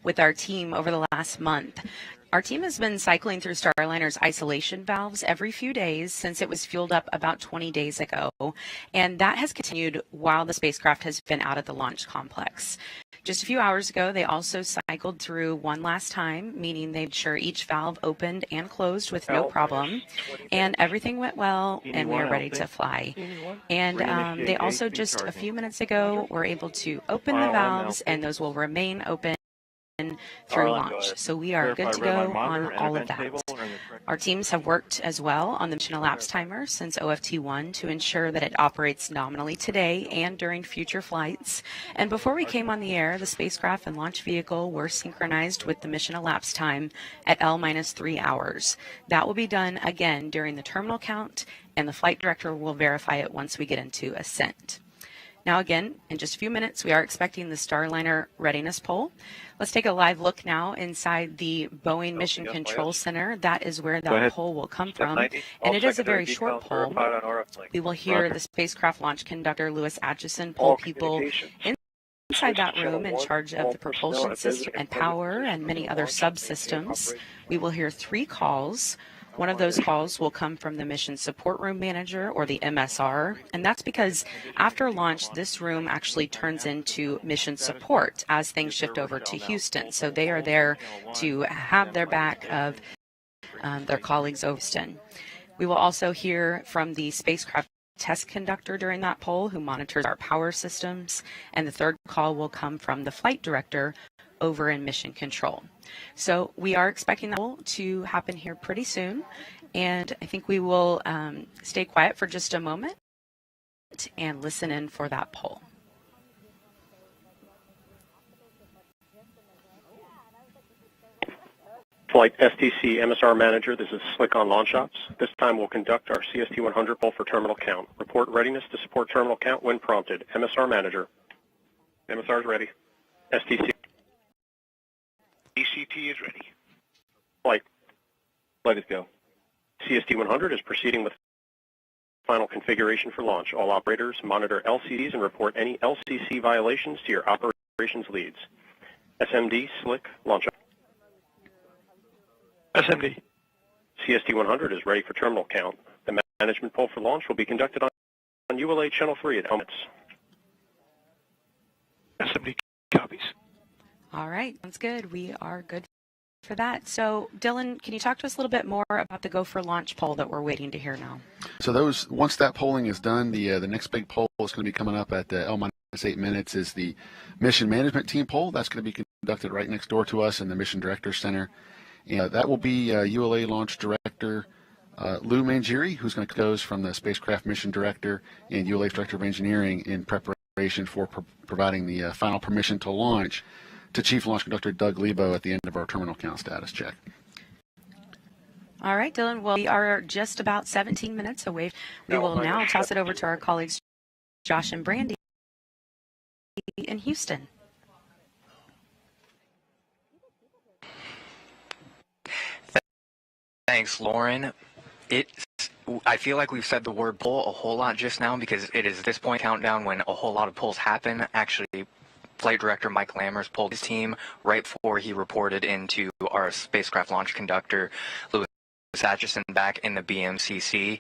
A: with our team over the last month. Our team has been cycling through Starliner's isolation valves every few days since it was fueled up about 20 days ago, and that has continued while the spacecraft has been out of the launch complex. Just a few hours ago, they also cycled through one last time, meaning they made sure each valve opened and closed with no problem, and everything went well, and we are ready to fly. And they also just a few minutes ago were able to open the valves, and those will remain open through launch. So we are good to go on all of that. Our teams have worked as well on the mission elapsed timer since OFT-1 to ensure that it operates nominally today and during future flights. And before we came on the air, the spacecraft and launch vehicle were synchronized with the mission elapsed time at L-3 hours. That will be done again during the terminal count, and the flight director will verify it once we get into ascent. Now again, in just a few minutes, we are expecting the Starliner readiness poll. Let's take a live look now inside the Boeing Mission Control Center. That is where that poll will come from, and it is a very short poll. We will hear the spacecraft launch conductor, Louis Atchison, poll people inside that room in charge of the propulsion system and power and many other subsystems. We will hear 3 calls. One of those calls will come from the Mission Support Room Manager, or the MSR, and that's because after launch, this room actually turns into mission support as things shift over to Houston. So they are there to have their back of their colleagues over Houston. We will also hear from the spacecraft test conductor during that poll, who monitors our power systems, and the 3rd call will come from the flight director over in Mission Control. So we are expecting that poll to happen here pretty soon, and I think we will stay quiet for just a moment and listen in for that poll.
G: Flight STC MSR Manager, this is Slick on Launch Ops. This time we'll conduct our CST-100 poll for terminal count. Report readiness to support terminal count when prompted. MSR Manager. MSR is ready. STC.
I: ECT is ready.
G: Flight. Let it go. CST-100 is proceeding with final configuration for launch. All operators monitor LCDs and report any LCC violations to your operations leads. SMD, Slick, launch.
I: SMD.
G: CST-100 is ready for terminal count. The management poll for launch will be conducted on ULA Channel 3 at helmets.
I: SMD copies.
A: All right, sounds good. We are good for that. So, Dylan, can you talk to us a little bit more about the Go for Launch poll that we're waiting to hear now?
H: So once that polling is done, the next big poll is going to be coming up at L-8 minutes is the mission management team poll. That's going to be conducted right next door to us in the Mission Director Center. And that will be ULA Launch Director Lou Mangieri, who's going to goes from the Spacecraft Mission Director and ULA's Director of Engineering in preparation for providing the final permission to launch to Chief Launch Conductor Doug Lebo at the end of our terminal count status check.
A: All right, Dylan. Well, we are just about 17 minutes away. We will now toss it over to our colleagues, Josh and Brandy in Houston.
K: Thanks, Lauren. I feel like we've said the word poll a whole lot just now because it is this point countdown when a whole lot of polls happen. Actually, Flight Director Mike Lammers pulled his team right before he reported into our spacecraft launch conductor, Louis Atchison, back in the BMCC.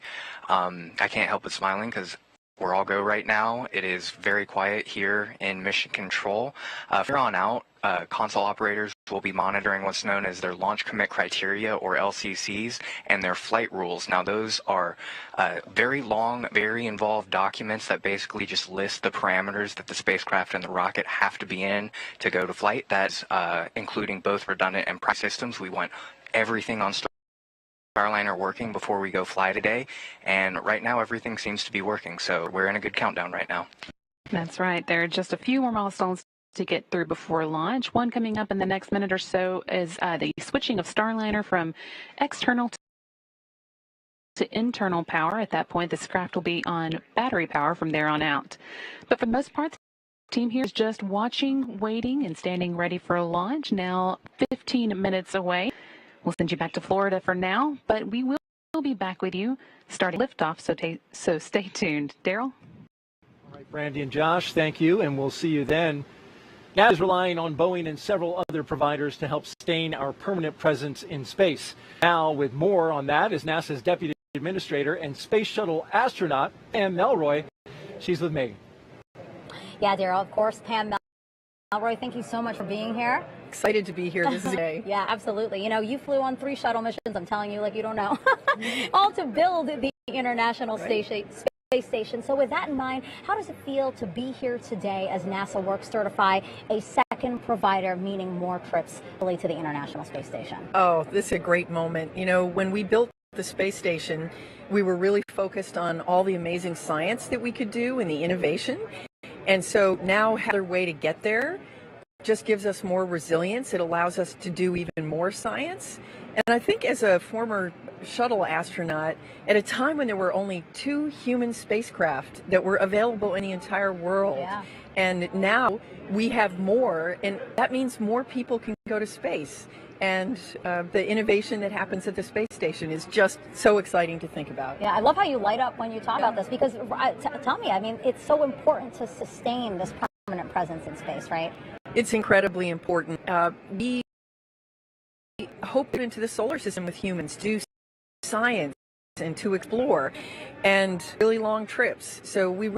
K: I can't help but smiling because we're all go right now. It is very quiet here in Mission Control. From here on out, console operators will be monitoring what's known as their launch commit criteria, or LCCs, and their flight rules. Now, those are very long, very involved documents that basically just list the parameters that the spacecraft and the rocket have to be in to go to flight. That's including both redundant and prime systems. We want everything on Starliner working before we go fly today, and right now everything seems to be working, so we're in a good countdown right now.
J: That's right. There are just a few more milestones to get through before launch. One coming up in the next minute or so is the switching of Starliner from external to internal power. At that point, the craft will be on battery power from there on out. But for the most part, the team here is just watching, waiting, and standing ready for launch. Now 15 minutes away. We'll send you back to Florida for now, but we will be back with you starting liftoff, so stay tuned. Daryl?
E: All right, Brandy and Josh, thank you, and we'll see you then. NASA is relying on Boeing and several other providers to help sustain our permanent presence in space. Now, with more on that, is NASA's Deputy Administrator and Space Shuttle astronaut, Pam Melroy. She's with me.
M: Yeah, Daryl, of course, Pam Melroy, thank you so much for being here.
W: Excited to be here. This is a day.
M: Yeah, absolutely. You know, you flew on 3 shuttle missions, I'm telling you, like you don't know, all to build the International Space Station. So with that in mind, how does it feel to be here today as NASA works to certify a second provider, meaning more trips to the International Space Station?
W: Oh, this is a great moment. You know, when we built the space station, we were really focused on all the amazing science that we could do and the innovation. And so now another way to get there just gives us more resilience. It allows us to do even more science. And I think as a former shuttle astronaut, at a time when there were only 2 human spacecraft that were available in the entire world, and now we have more, and that means more people can go to space. And the innovation that happens at the space station is just so exciting to think about.
M: Yeah, I love how you light up when you talk about this, because tell me, I mean, it's so important to sustain this permanent presence in space, right?
W: It's incredibly important. We hope into the solar system with humans, to do science and to explore, and really long trips. So we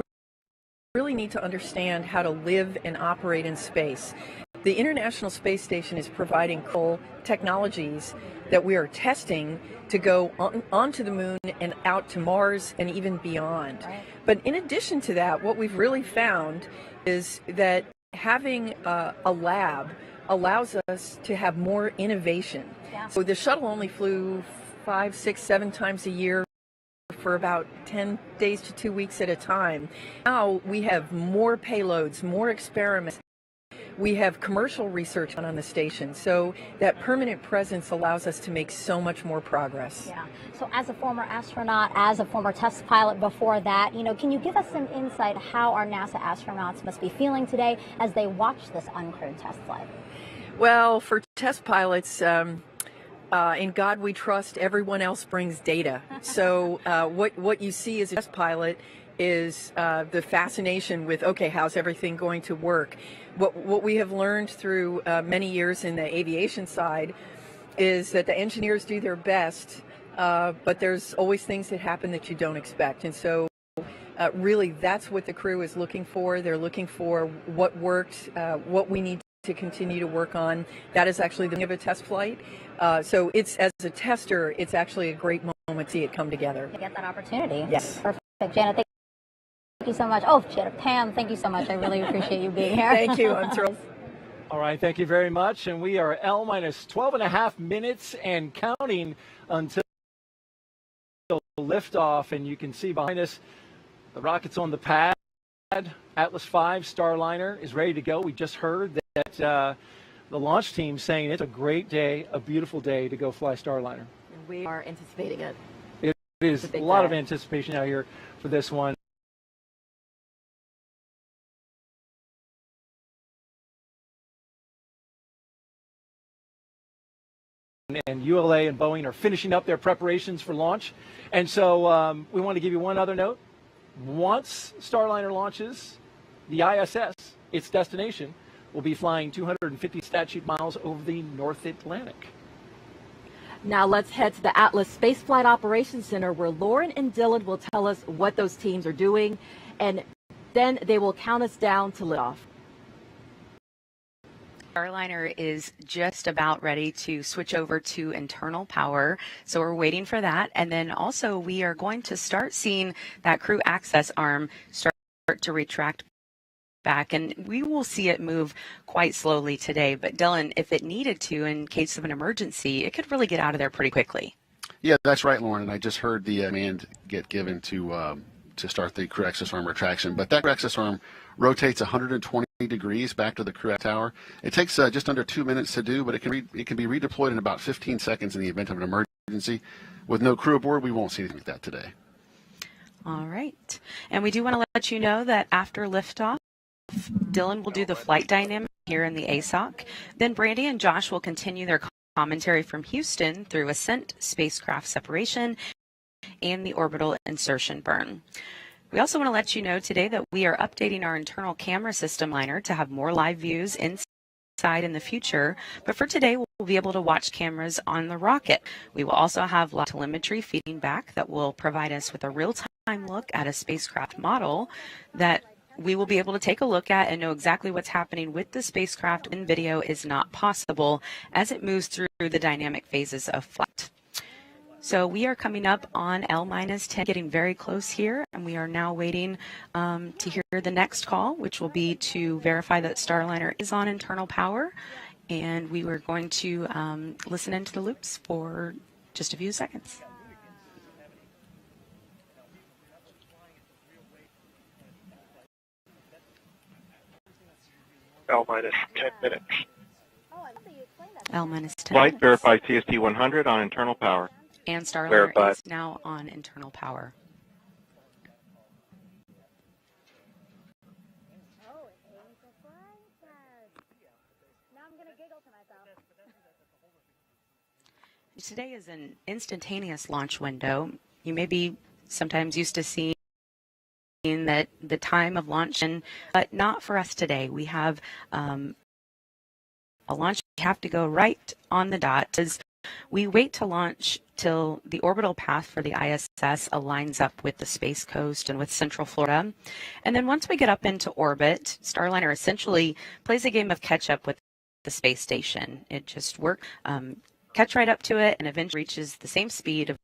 W: really need to understand how to live and operate in space. The International Space Station is providing cool technologies that we are testing to go onto the moon and out to Mars and even beyond. Right. But in addition to that, what we've really found is that having a lab allows us to have more innovation. Yeah. So the shuttle only flew 5, 6, 7 times a year for about 10 days to 2 weeks at a time. Now we have more payloads, more experiments. We have commercial research on the station, so that permanent presence allows us to make so much more progress.
M: Yeah. So as a former astronaut, as a former test pilot before that, can you give us some insight how our NASA astronauts must be feeling today as they watch this uncrewed test flight?
W: Well, for test pilots, in God we trust, everyone else brings data. So what you see as a test pilot is the fascination with, okay, how's everything going to work? What we have learned through many years in the aviation side is that the engineers do their best, but there's always things that happen that you don't expect. And so really that's what the crew is looking for. They're looking for what worked, what we need to continue to work on. That is actually the beginning of a test flight. So it's, as a tester, it's actually a great moment to see it come together.
M: To get that opportunity.
W: Yes.
M: Perfect. Janet, thank you so much. Oh, Janet, Pam, thank you so much. I really appreciate you being here.
W: Thank you. I'm thrilled.
E: All right, thank you very much. And we are L-minus 12 and a half minutes and counting until liftoff. And you can see behind us the rockets on the pad. Atlas V Starliner is ready to go. We just heard that the launch team saying it's a great day, a beautiful day to go fly Starliner.
F: We are anticipating it.
E: It is a lot of anticipation out here for this one. And ULA and Boeing are finishing up their preparations for launch. And so we want to give you one other note. Once Starliner launches, the ISS, its destination, will be flying 250 statute miles over the North Atlantic.
F: Now let's head to the Atlas Spaceflight Operations Center, where Lauren and Dylan will tell us what those teams are doing, and then they will count us down to liftoff.
A: Starliner is just about ready to switch over to internal power, so we're waiting for that. And then also we are going to start seeing that crew access arm start to retract back, and we will see it move quite slowly today. But Dylan, if it needed to, in case of an emergency, it could really get out of there pretty quickly.
H: Yeah, that's right, Lauren. And I just heard the command get given to start the crew access arm retraction. But that crew access arm rotates 120 degrees back to the crew tower. It takes just under 2 minutes to do, but it can be redeployed in about 15 seconds in the event of an emergency. With no crew aboard, we won't see anything like that today.
A: All right. And we do want to let you know that after liftoff, Dylan will do the flight dynamic here in the ASOC. Then Brandy and Josh will continue their commentary from Houston through ascent, spacecraft separation, and the orbital insertion burn. We also want to let you know today that we are updating our internal camera system liner to have more live views inside in the future, but for today we'll be able to watch cameras on the rocket. We will also have live telemetry feeding back that will provide us with a real-time look at a spacecraft model that we will be able to take a look at and know exactly what's happening with the spacecraft when video is not possible as it moves through the dynamic phases of flight. So we are coming up on L-10, getting very close here, and we are now waiting to hear the next call, which will be to verify that Starliner is on internal power, and we were going to listen into the loops for just a few seconds.
G: L-10 minutes.
A: L-10
G: Flight
A: minutes.
G: verify CST 100 on internal power.
A: And Starliner
G: Verified.
A: is now on internal power. Today is an instantaneous launch window. You may be sometimes used to seeing that the time of launch, but not for us today. We have a launch. We have to go right on the dot. We wait to launch till the orbital path for the ISS aligns up with the Space Coast and with Central Florida. And then once we get up into orbit, Starliner essentially plays a game of catch-up with the space station. It just works, catch right up to it, and eventually reaches the same speed of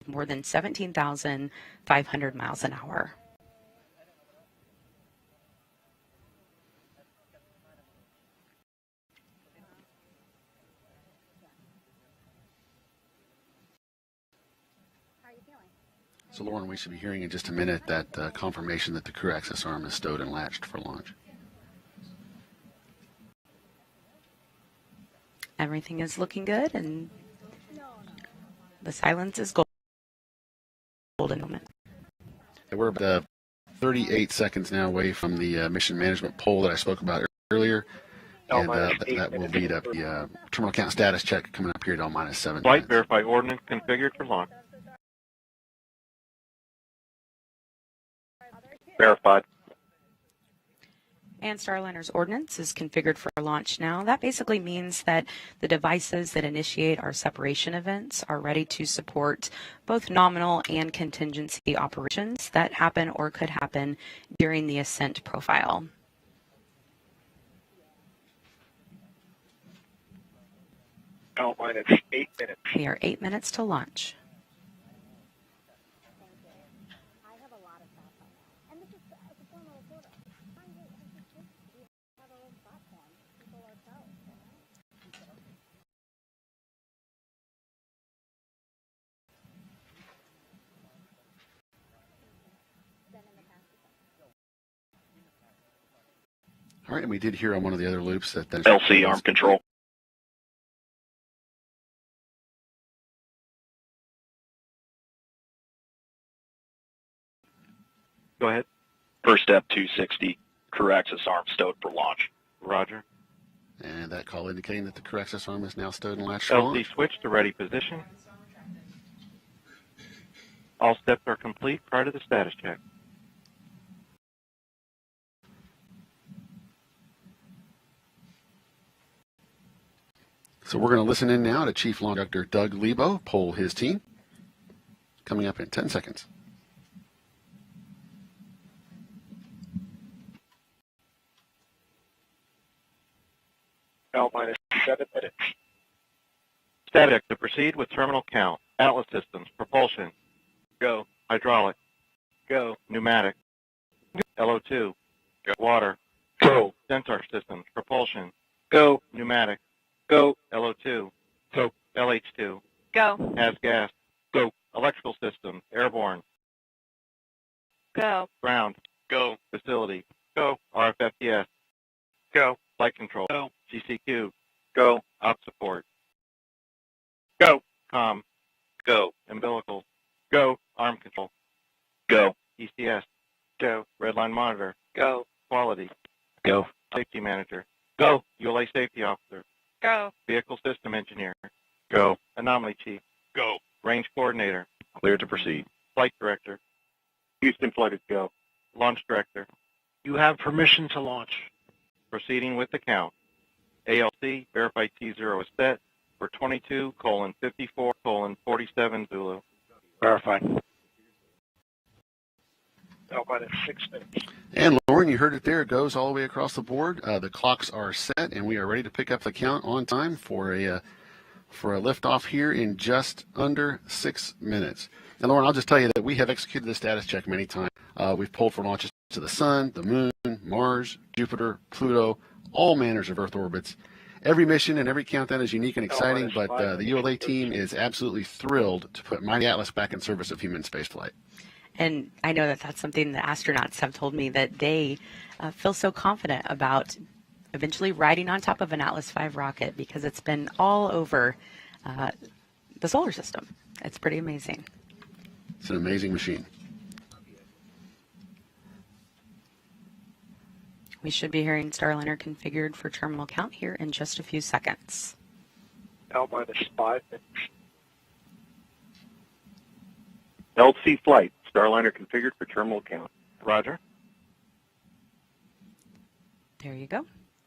A: more than 17,500 miles an hour.
H: So, Lauren, we should be hearing in just a minute that confirmation that the crew access arm is stowed and latched for launch.
A: Everything is looking good, and the silence is golden moment.
H: We're about 38 seconds now away from the mission management poll that I spoke about earlier, and that will lead up the terminal count status check coming up here at L-7.
G: Flight verify ordnance configured for launch. Verified.
A: And Starliner's ordnance is configured for launch now. That basically means that the devices that initiate our separation events are ready to support both nominal and contingency operations that happen or could happen during the ascent profile.
G: L-8 minutes.
A: We are 8 minutes to launch.
H: All right, and we did hear on one of the other loops that
G: LC arm control. Go ahead. First step 260, crew access arm stowed for launch. Roger.
H: And that call indicating that the crew access arm is now stowed and latched for launch.
G: LC switch to ready position. All steps are complete prior to the status check.
H: So we're going to listen in now to Chief Launch Conductor Doug Lebo poll his team. Coming up in 10 seconds.
G: L-7 minutes. Status check to proceed with terminal count. Atlas systems, propulsion. Go. Hydraulic. Go. Pneumatic. LO2. Go. Water. Go. Sensor systems, propulsion. Go. Pneumatic. Go. LO2. Go. LH2.
P: Go.
G: Has gas. Go. Electrical systems, airborne.
P: Go.
G: Ground. Go. Facility. Go. RFFTS. Go. Flight control. Go. GCQ. Go. Op support. Go. Com. Go. Umbilical. Go. Arm control. Go. ECS. Go. Redline monitor. Go. Quality. Go. Safety manager. Go. ULA safety officer.
P: Go.
G: Vehicle system engineer. Go. Anomaly chief. Go. Range coordinator. Clear to proceed. Flight director. Houston flight is go. Launch director. You have permission to launch. Proceeding with the count. ALC, verify T0 is set for 22:54:47 Zulu. Verified. L-6 minutes.
H: And Lauren, you heard it there. It goes all the way across the board. The clocks are set, and we are ready to pick up the count on time for a liftoff here in just under 6 minutes. And Lauren, I'll just tell you that we have executed the status check many times. We've pulled for launches to the Sun, the Moon, Mars, Jupiter, Pluto, all manners of Earth orbits. Every mission and every countdown is unique and exciting, but the ULA team is absolutely thrilled to put Mighty Atlas back in service of human spaceflight.
A: And I know that that's something the astronauts have told me, that they feel so confident about eventually riding on top of an Atlas V rocket, because it's been all over the solar system. It's pretty amazing.
H: It's an amazing machine.
A: We should be hearing Starliner configured for terminal count here in just a few seconds.
G: L-5 minutes. LC flight. Starliner configured for terminal count. Roger.
A: There you go.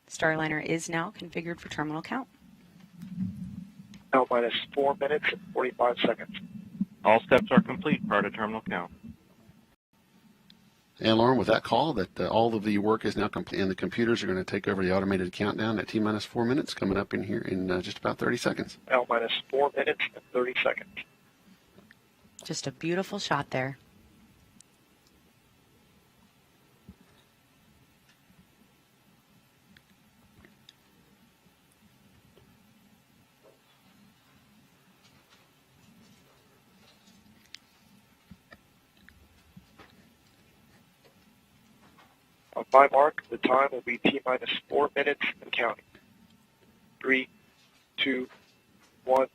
A: Starliner is now configured for terminal count.
G: L-4 minutes and 45 seconds. All steps are complete prior to terminal count.
H: And Lauren, with that call, that all of the work is now complete, and the computers are going to take over the automated countdown at T-minus 4 minutes, coming up in here in just about 30 seconds.
G: L-4 minutes and 30 seconds.
A: Just a beautiful shot there.
G: On my mark, the time will be T-minus 4 minutes and counting. 3,
I: 2, 1,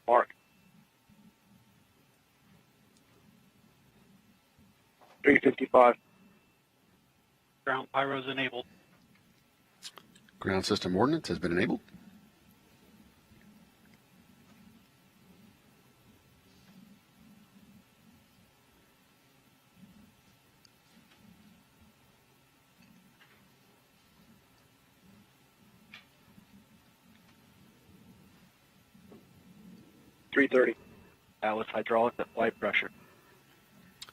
I: mark. 355.
L: Ground pyros enabled.
H: Ground system ordnance has been enabled.
L: Atlas hydraulics at flight pressure.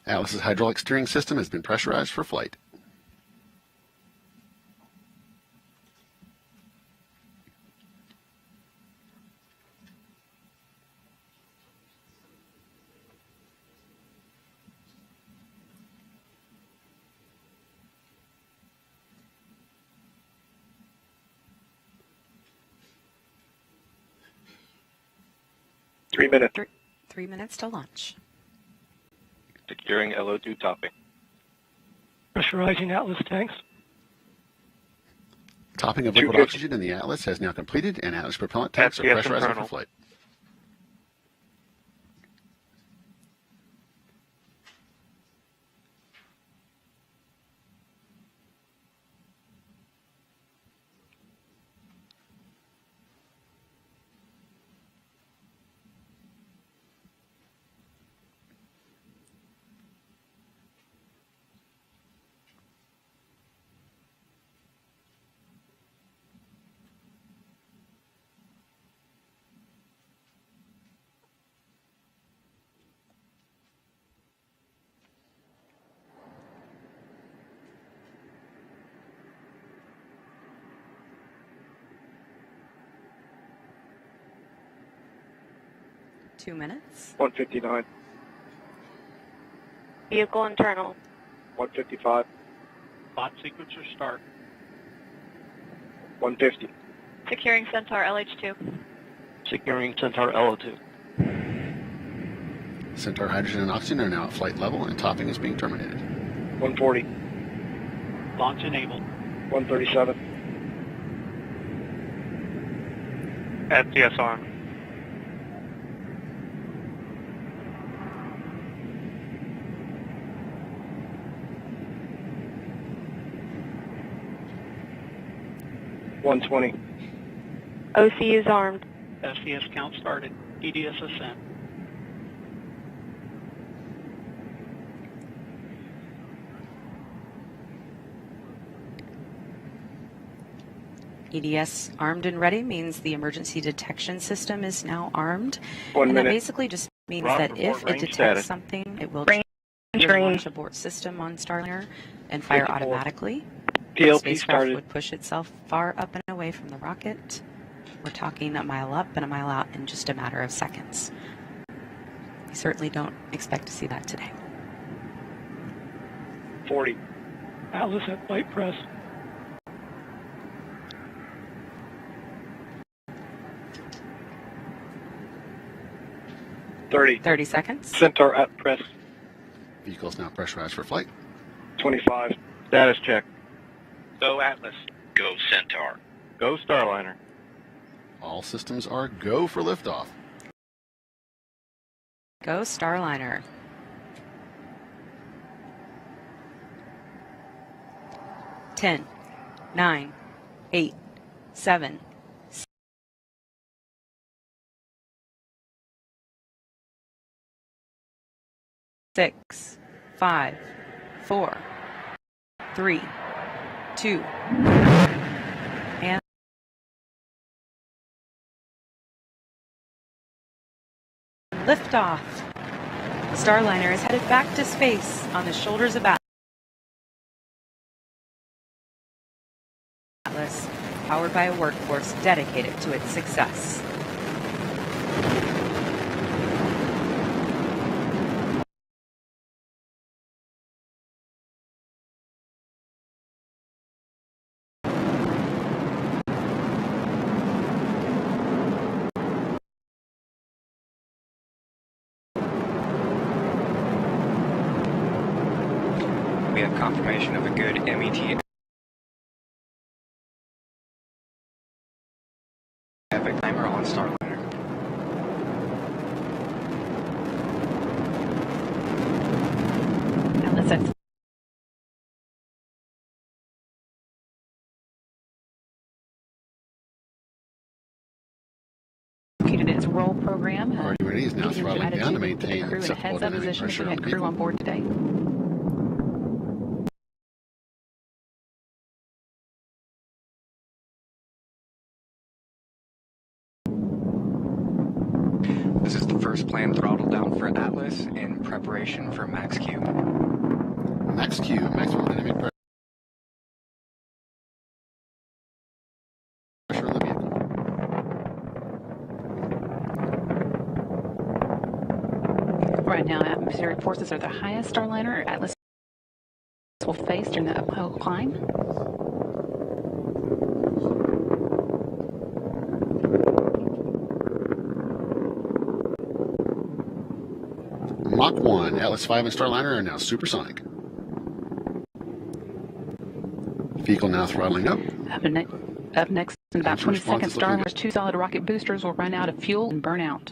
H: Atlas's hydraulic steering system has been pressurized for flight.
I: Three minutes.
A: 3 minutes to launch.
I: Securing LO2 topping.
L: Pressurizing Atlas tanks.
H: Topping of liquid oxygen in the Atlas has now completed, and Atlas propellant tanks are
I: FPS
H: pressurizing
I: internal.
H: for flight.
A: Two minutes.
I: 159.
P: Vehicle internal.
I: 155.
L: Bot sequencer start.
I: 150.
P: Securing Centaur LH2.
L: Securing Centaur LO2.
H: Centaur hydrogen and oxygen are now at flight level, and topping is being terminated.
I: 140.
L: Launch enabled.
I: 137.
L: FTSR.
I: $120.
P: OC is armed.
L: SCS count started. EDS ascent.
A: EDS armed and ready means the emergency detection system is now armed.
I: 1
A: and
I: minute.
A: That basically just means
I: Roger,
A: that if
I: report
A: it
I: range
A: detects
I: status.
A: something, it will
I: Range
A: just
I: green.
A: launch abort system on Starliner and fire
I: 54.
A: automatically. The
I: PLP
A: spacecraft
I: started.
A: would push itself far up and away from the rocket. We're talking a mile up and a mile out in just a matter of seconds. We certainly don't expect to see that today.
I: 40.
L: Atlas at flight press.
A: Thirty seconds.
I: Centaur at press.
H: Vehicle is now pressurized for flight.
I: 25.
L: Status check.
I: Go Atlas. Go Centaur.
L: Go Starliner.
H: All systems are go for liftoff.
A: Go Starliner. Ten, 9, 8, 7, 6, 5, 4, 3, 2, and liftoff. Starliner is headed back to space on the shoulders of Atlas, powered by a workforce dedicated to its success.
K: We have confirmation of a good MET traffic timer on Starliner.
J: Atlas X executed its roll program.
H: Already ready is now throttling down to maintain
J: crew in a
H: acceptable
J: heads-up
H: dynamic
J: position
H: pressure
J: to
H: on
J: get
H: the
J: crew
H: vehicle.
J: on board today.
K: This is the first planned throttle down for Atlas in preparation for max Q.
H: Max Q, maximum dynamic pressure on the vehicle.
J: Right now, atmospheric forces are the highest Starliner Atlas will face during the uphill climb.
H: Mach 1, Atlas 5 and Starliner are now supersonic. Vehicle now throttling up.
J: Up next, in about 20 seconds,
H: is looking
J: Starliner's 2 solid rocket boosters will run out of fuel and burn out.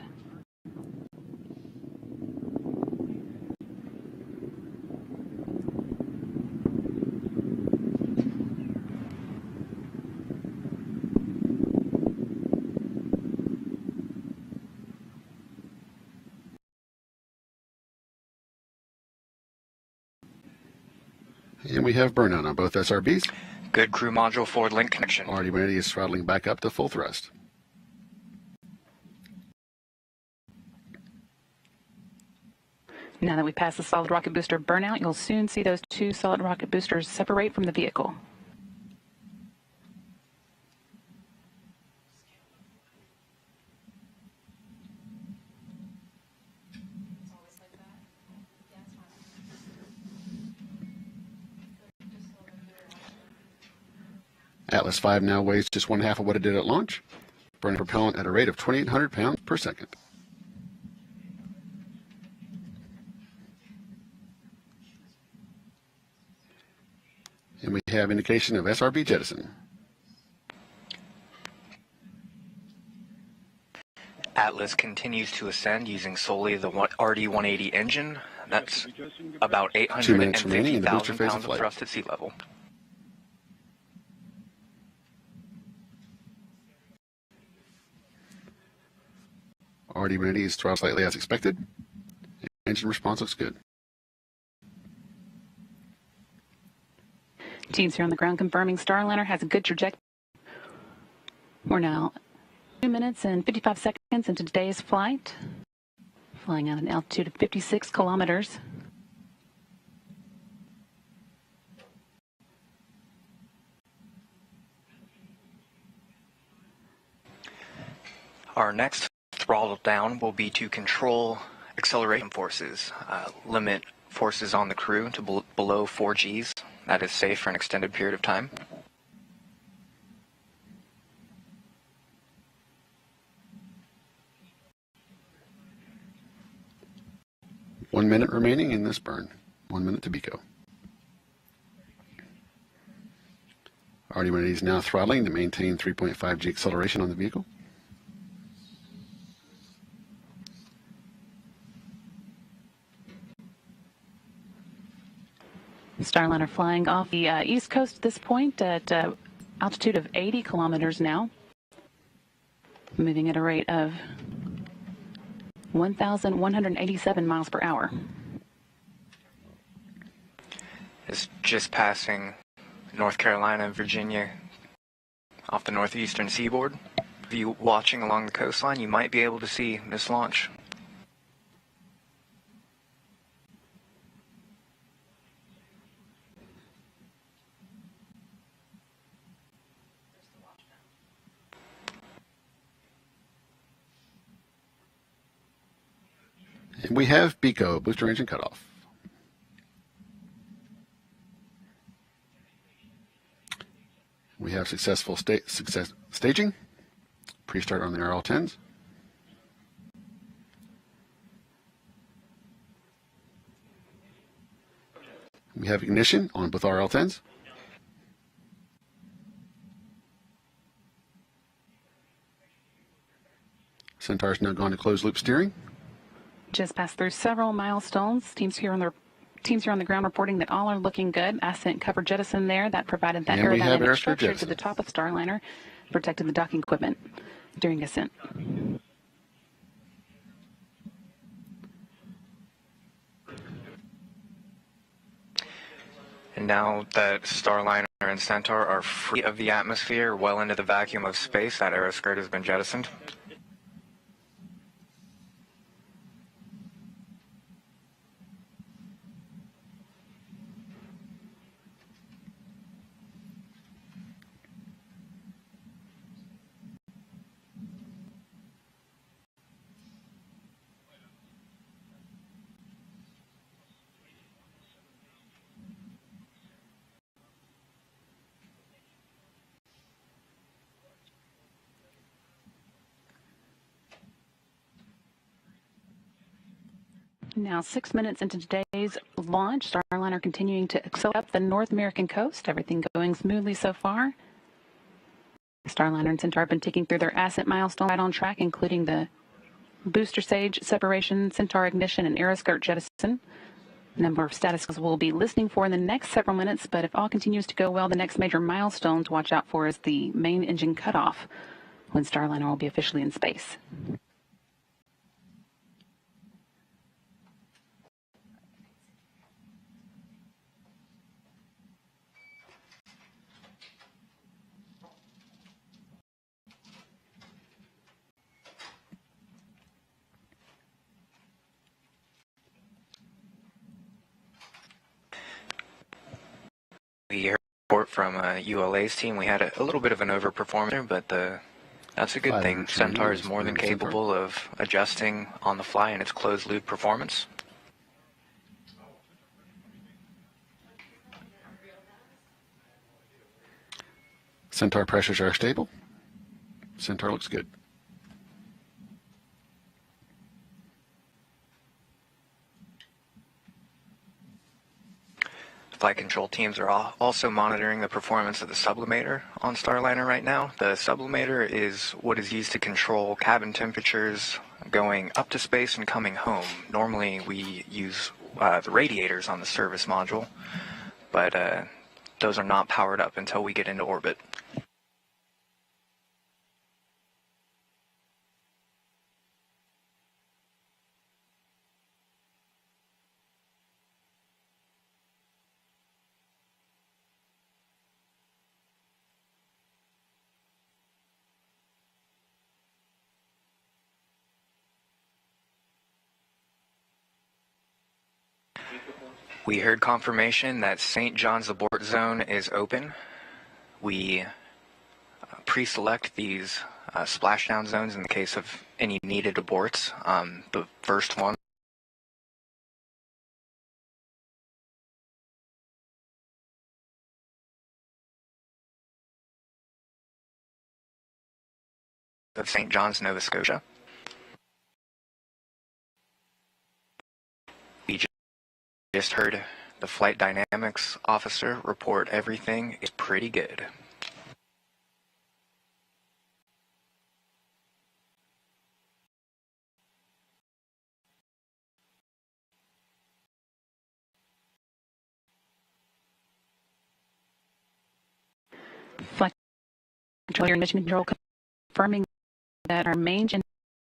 H: And we have burnout on both SRBs.
K: Good crew module forward link connection.
H: Already ready is throttling back up to full thrust.
J: Now that we pass the solid rocket booster burnout, you'll soon see those 2 solid rocket boosters separate from the vehicle.
H: Atlas 5 now weighs just 1/2 of what it did at launch, burning propellant at a rate of 2,800 pounds per second. And we have indication of SRB jettison.
K: Atlas continues to ascend using solely the RD-180 engine. That's about
H: 2 minutes remaining in the booster
K: 850,000
H: phase of
K: pounds of
H: flight.
K: thrust at sea level.
H: Already ready is throttled slightly as expected. Engine response looks good.
J: Teams here on the ground confirming Starliner has a good trajectory. We're now 2 minutes and 55 seconds into today's flight, flying at an altitude of 56 kilometers.
K: Our next throttle down will be to control acceleration forces, limit forces on the crew to below 4 Gs. That is safe for an extended period of time.
H: One minute remaining in this burn. 1 minute to BECO. Already ready is now throttling to maintain 3.5 G acceleration on the vehicle.
J: Starliner flying off the east coast at this point at altitude of 80 kilometers now, moving at a rate of 1,187 miles per hour.
K: It's just passing North Carolina and Virginia off the northeastern seaboard. If you watching along the coastline, you might be able to see this launch.
H: And we have BECO, booster engine cutoff. We have successful staging. Pre-start on the RL-10s. We have ignition on both RL-10s. Centaur's now gone to closed loop steering.
J: Just passed through several milestones. Teams here on the ground reporting that all are looking good. Ascent cover jettison there. That provided that
H: And we have
J: aerodynamic
H: air
J: structure
H: jettison
J: to the top of Starliner, protected the docking equipment during ascent.
K: And now that Starliner and Centaur are free of the atmosphere, well into the vacuum of space, that aeroskirt has been jettisoned.
J: Now 6 minutes into today's launch, Starliner continuing to accelerate up the North American coast. Everything going smoothly so far. Starliner and Centaur have been taking through their ascent milestone right on track, including the booster stage separation, Centaur ignition, and aeroskirt jettison. Number of status we'll be listening for in the next several minutes, but if all continues to go well, the next major milestone to watch out for is the main engine cutoff, when Starliner will be officially in space.
K: The report from ULA's team, we had a little bit of an overperformer, but that's a good thing. Centaur is more than capable of adjusting on the fly in its closed loop performance.
H: Centaur pressures are stable. Centaur looks good.
K: Flight control teams are also monitoring the performance of the sublimator on Starliner right now. The sublimator is what is used to control cabin temperatures going up to space and coming home. Normally we use the radiators on the service module, but those are not powered up until we get into orbit. We heard confirmation that St. John's abort zone is open. We pre-select these splashdown zones in the case of any needed aborts. The first one of St. John's, Nova Scotia. We just heard the flight dynamics officer report everything is pretty good.
J: Flight controller and mission control confirming that our main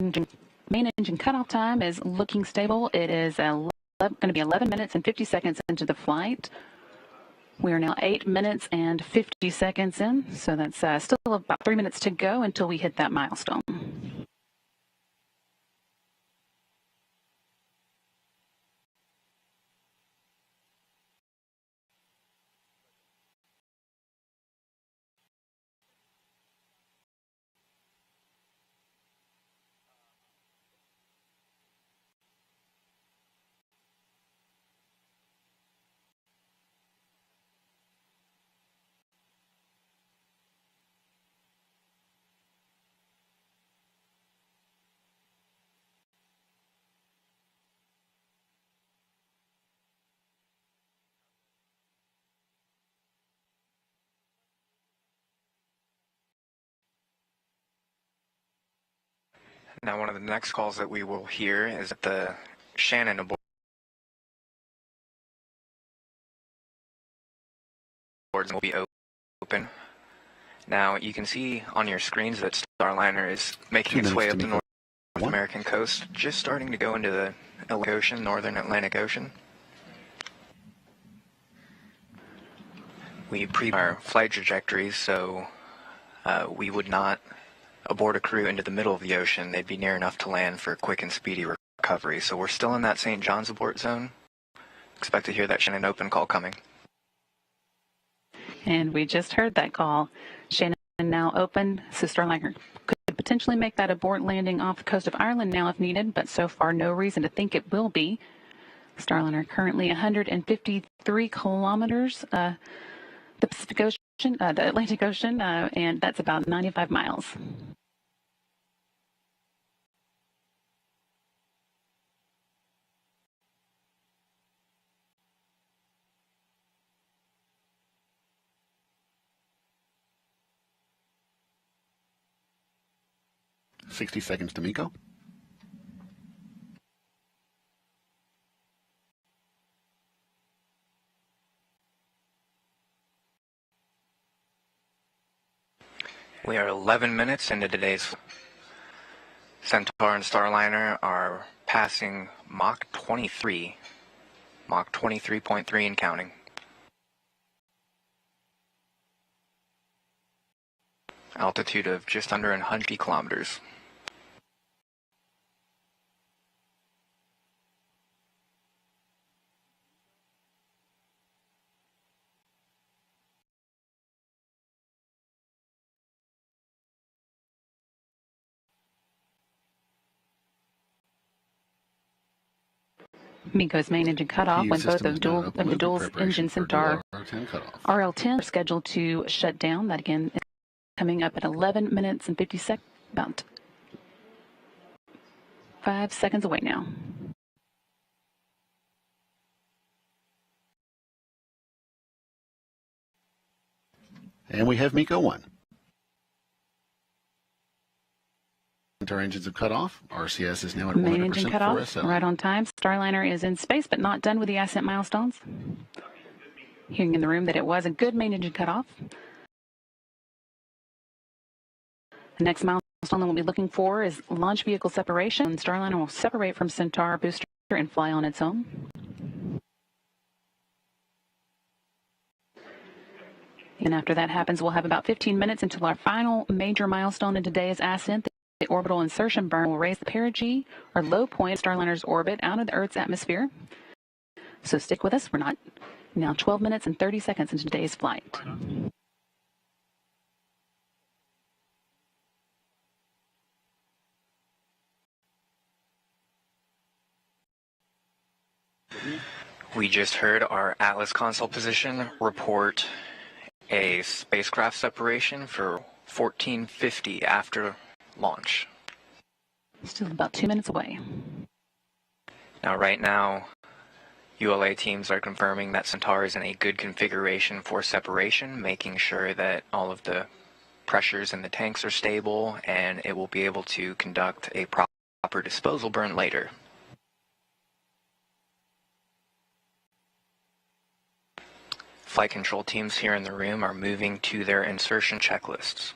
J: engine cutoff time is looking stable. It is going to be 11 minutes and 50 seconds into the flight. We are now 8 minutes and 50 seconds in, so that's still about 3 minutes to go until we hit that milestone.
K: Now, one of the next calls that we will hear is that the Shannon aboard will be open. Now, you can see on your screens that Starliner is making its way up the North American coast, just starting to go into the Atlantic Ocean, Northern Atlantic Ocean. We our flight trajectories, so we would not aboard a crew into the middle of the ocean. They'd be near enough to land for quick and speedy recovery. So we're still in that St. John's abort zone. Expect to hear that Shannon open call coming.
J: And we just heard that call. Shannon now open, so Starliner could potentially make that abort landing off the coast of Ireland now if needed, but so far no reason to think it will be. Starliner currently 153 kilometers, the Pacific Ocean, the Atlantic Ocean, and that's about 95 miles.
H: $60 seconds to MECO.
K: We are 11 minutes into today's Centaur and Starliner are passing Mach 23, Mach 23.3 and counting. Altitude of just under 100 kilometers.
J: MECO's main engine cutoff when both of the dual engine Centaur RL-10 are scheduled to shut down. That again is coming up at 11 minutes and 50 seconds, about 5 seconds away now.
H: And we have MECO 1. Our engines have cut off. RCS is now at 100%
J: Main engine cut off,
H: 4SL.
J: right on time. Starliner is in space, but not done with the ascent milestones. Hearing in the room that it was a good main engine cutoff. The next milestone that we'll be looking for is launch vehicle separation. Starliner will separate from Centaur booster and fly on its own. And after that happens, we'll have about 15 minutes until our final major milestone in today's ascent. The orbital insertion burn will raise the perigee, or low point of Starliner's orbit, out of the Earth's atmosphere. So stick with us. We're not now 12 minutes and 30 seconds into today's flight.
K: We just heard our Atlas console position report a spacecraft separation for 1450 after launch.
J: Still about 2 minutes away.
K: Now, right now, ULA teams are confirming that Centaur is in a good configuration for separation, making sure that all of the pressures in the tanks are stable, and it will be able to conduct a proper disposal burn later. Flight control teams here in the room are moving to their insertion checklists.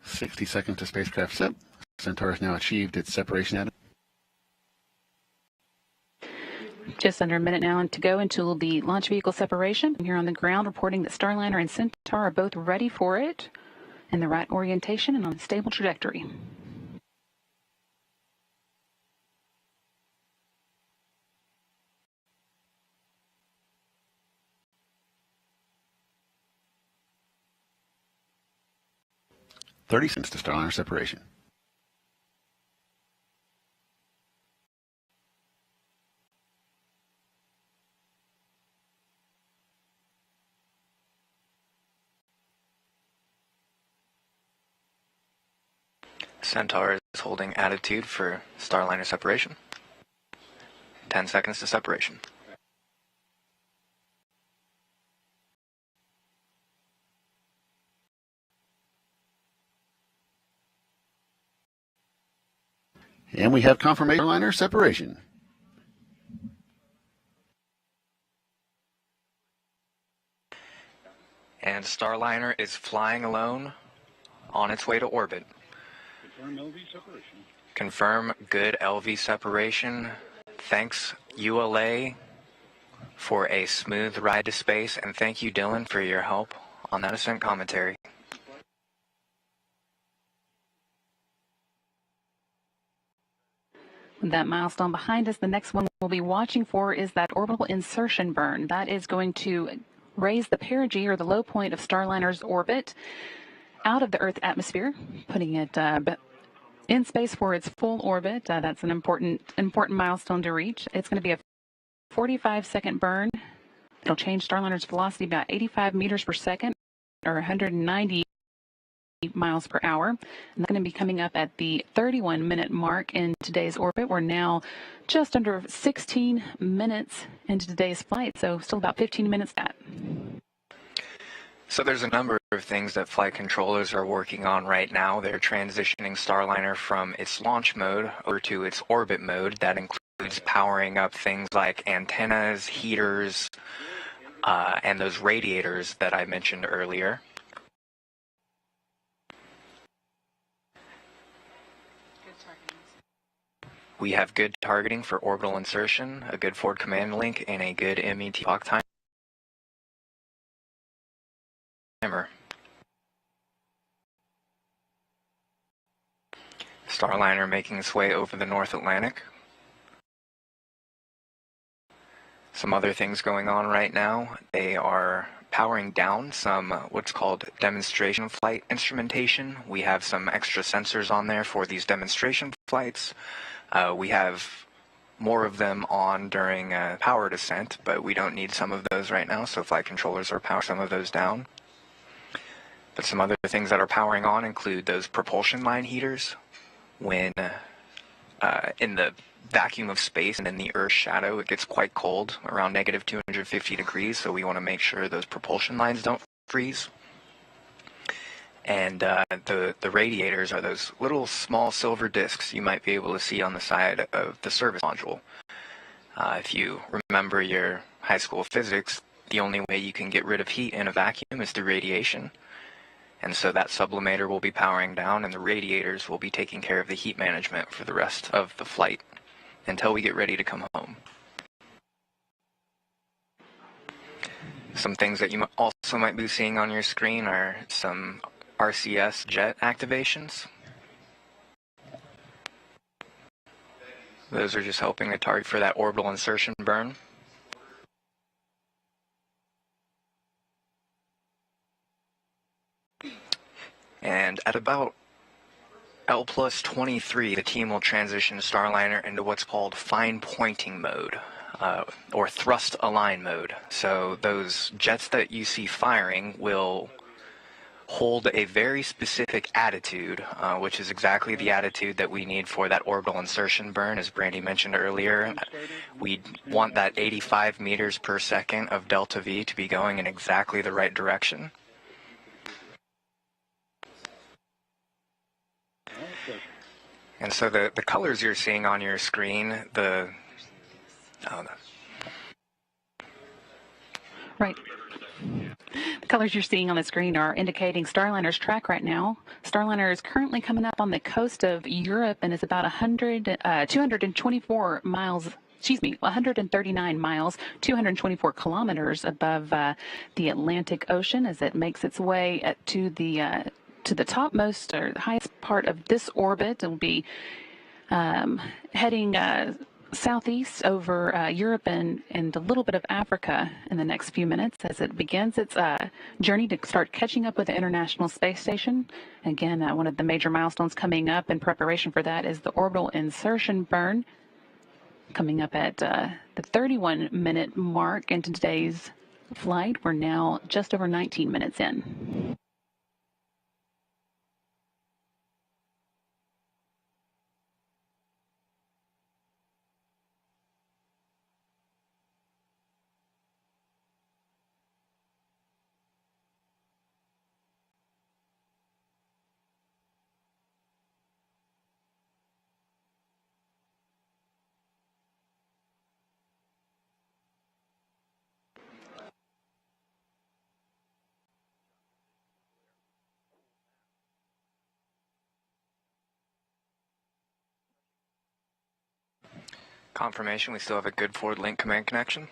H: $60 seconds to spacecraft set. Centaur has now achieved its separation at
J: Just under a minute now to go until the launch vehicle separation. I'm here on the ground reporting that Starliner and Centaur are both ready for it in the right orientation and on a stable trajectory.
H: $30 seconds to Starliner separation.
K: Centaur is holding attitude for Starliner separation. 10 seconds to separation.
H: And we have confirmation Starliner separation.
K: And Starliner is flying alone on its way to orbit.
U: Confirm LV separation.
K: Confirm good LV separation. Thanks, ULA, for a smooth ride to space, and thank you, Dylan, for your help on that ascent commentary.
J: With that milestone behind us, the next one we'll be watching for is that orbital insertion burn. That is going to raise the perigee, or the low point, of Starliner's orbit out of the Earth's atmosphere, putting it in space for its full orbit. That's an important milestone to reach. It's going to be a 45-second burn. It'll change Starliner's velocity about 85 meters per second, or 190 miles per hour. And that's going to be coming up at the 31-minute mark in today's orbit. We're now just under 16 minutes into today's flight, so still about 15 minutes to that.
K: So there's a number of things that flight controllers are working on right now. They're transitioning Starliner from its launch mode over to its orbit mode. That includes powering up things like antennas, heaters, and those radiators that I mentioned earlier. We have good targeting for orbital insertion, a good forward command link, and a good MET clock timer. Starliner making its way over the North Atlantic. Some other things going on right now. They are powering down some what's called demonstration flight instrumentation. We have some extra sensors on there for these demonstration flights. We have more of them on during power descent, but we don't need some of those right now, so flight controllers are powering some of those down. But some other things that are powering on include those propulsion line heaters. When in the vacuum of space and in the Earth's shadow, it gets quite cold, around negative 250 degrees, so we want to make sure those propulsion lines don't freeze. And the radiators are those little small silver discs you might be able to see on the side of the service module. If you remember your high school physics, the only way you can get rid of heat in a vacuum is through radiation. And so that sublimator will be powering down, and the radiators will be taking care of the heat management for the rest of the flight until we get ready to come home. Some things that you also might be seeing on your screen are some RCS jet activations. Those are just helping to target for that orbital insertion burn. And at about L plus 23, the team will transition Starliner into what's called fine pointing mode, or thrust align mode. So those jets that you see firing will hold a very specific attitude, which is exactly the attitude that we need for that orbital insertion burn, as Brandy mentioned earlier. We want that 85 meters per second of delta V to be going in exactly the right direction. And so the colors you're seeing on your screen,
J: Right. The colors you're seeing on the screen are indicating Starliner's track right now. Starliner is currently coming up on the coast of Europe and is about 224 miles, 139 miles, 224 kilometers above the Atlantic Ocean as it makes its way to the topmost or the highest part of this orbit. It will be heading southeast over Europe and a little bit of Africa in the next few minutes as it begins its journey to start catching up with the International Space Station. Again, one of the major milestones coming up in preparation for that is the orbital insertion burn, coming up at the 31-minute mark into today's flight. We're now just over 19 minutes in.
K: Confirmation, we still have a good forward link command connection.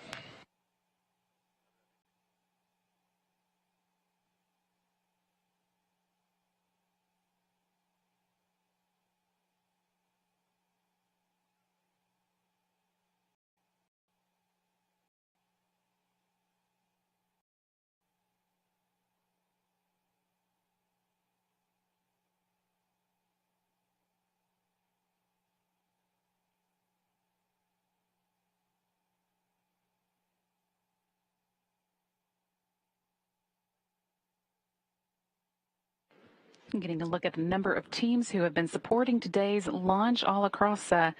J: Getting a look at the number of teams who have been supporting today's launch all across the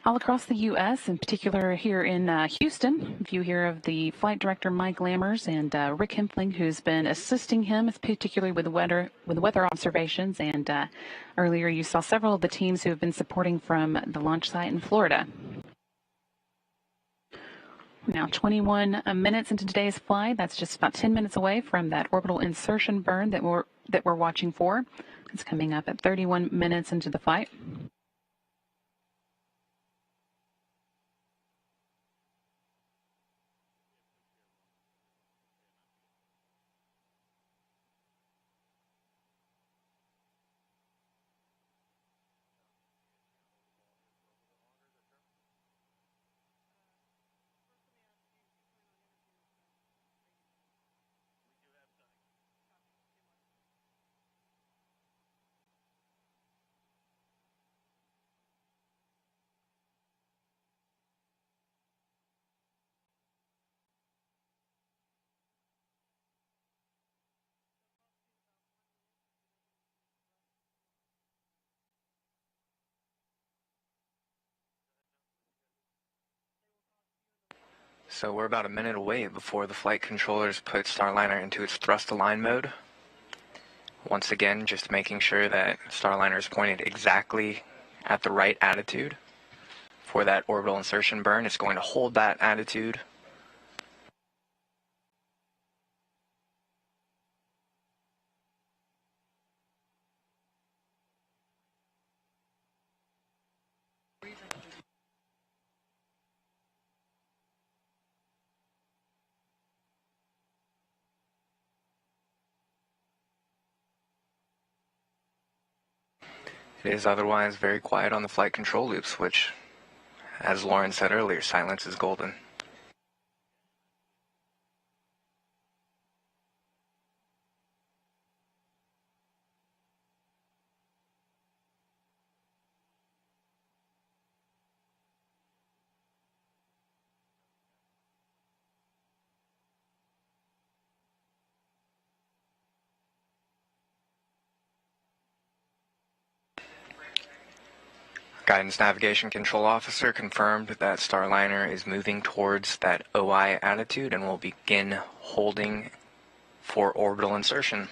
J: U.S., in particular here in Houston. A few here of the flight director, Mike Lammers, and Rick Hempling, who's been assisting him, particularly with weather observations. And earlier you saw several of the teams who have been supporting from the launch site in Florida. Now 21 minutes into today's flight. That's just about 10 minutes away from that orbital insertion burn that we're watching for. It's coming up at 31 minutes into the flight.
K: So we're about a minute away before the flight controllers put Starliner into its thrust align mode. Once again, just making sure that Starliner is pointed exactly at the right attitude for that orbital insertion burn. It's going to hold that attitude. It is otherwise very quiet on the flight control loops, which, as Lauren said earlier, silence is golden. Guidance Navigation Control Officer confirmed that Starliner is moving towards that OI attitude and will begin holding for orbital insertion.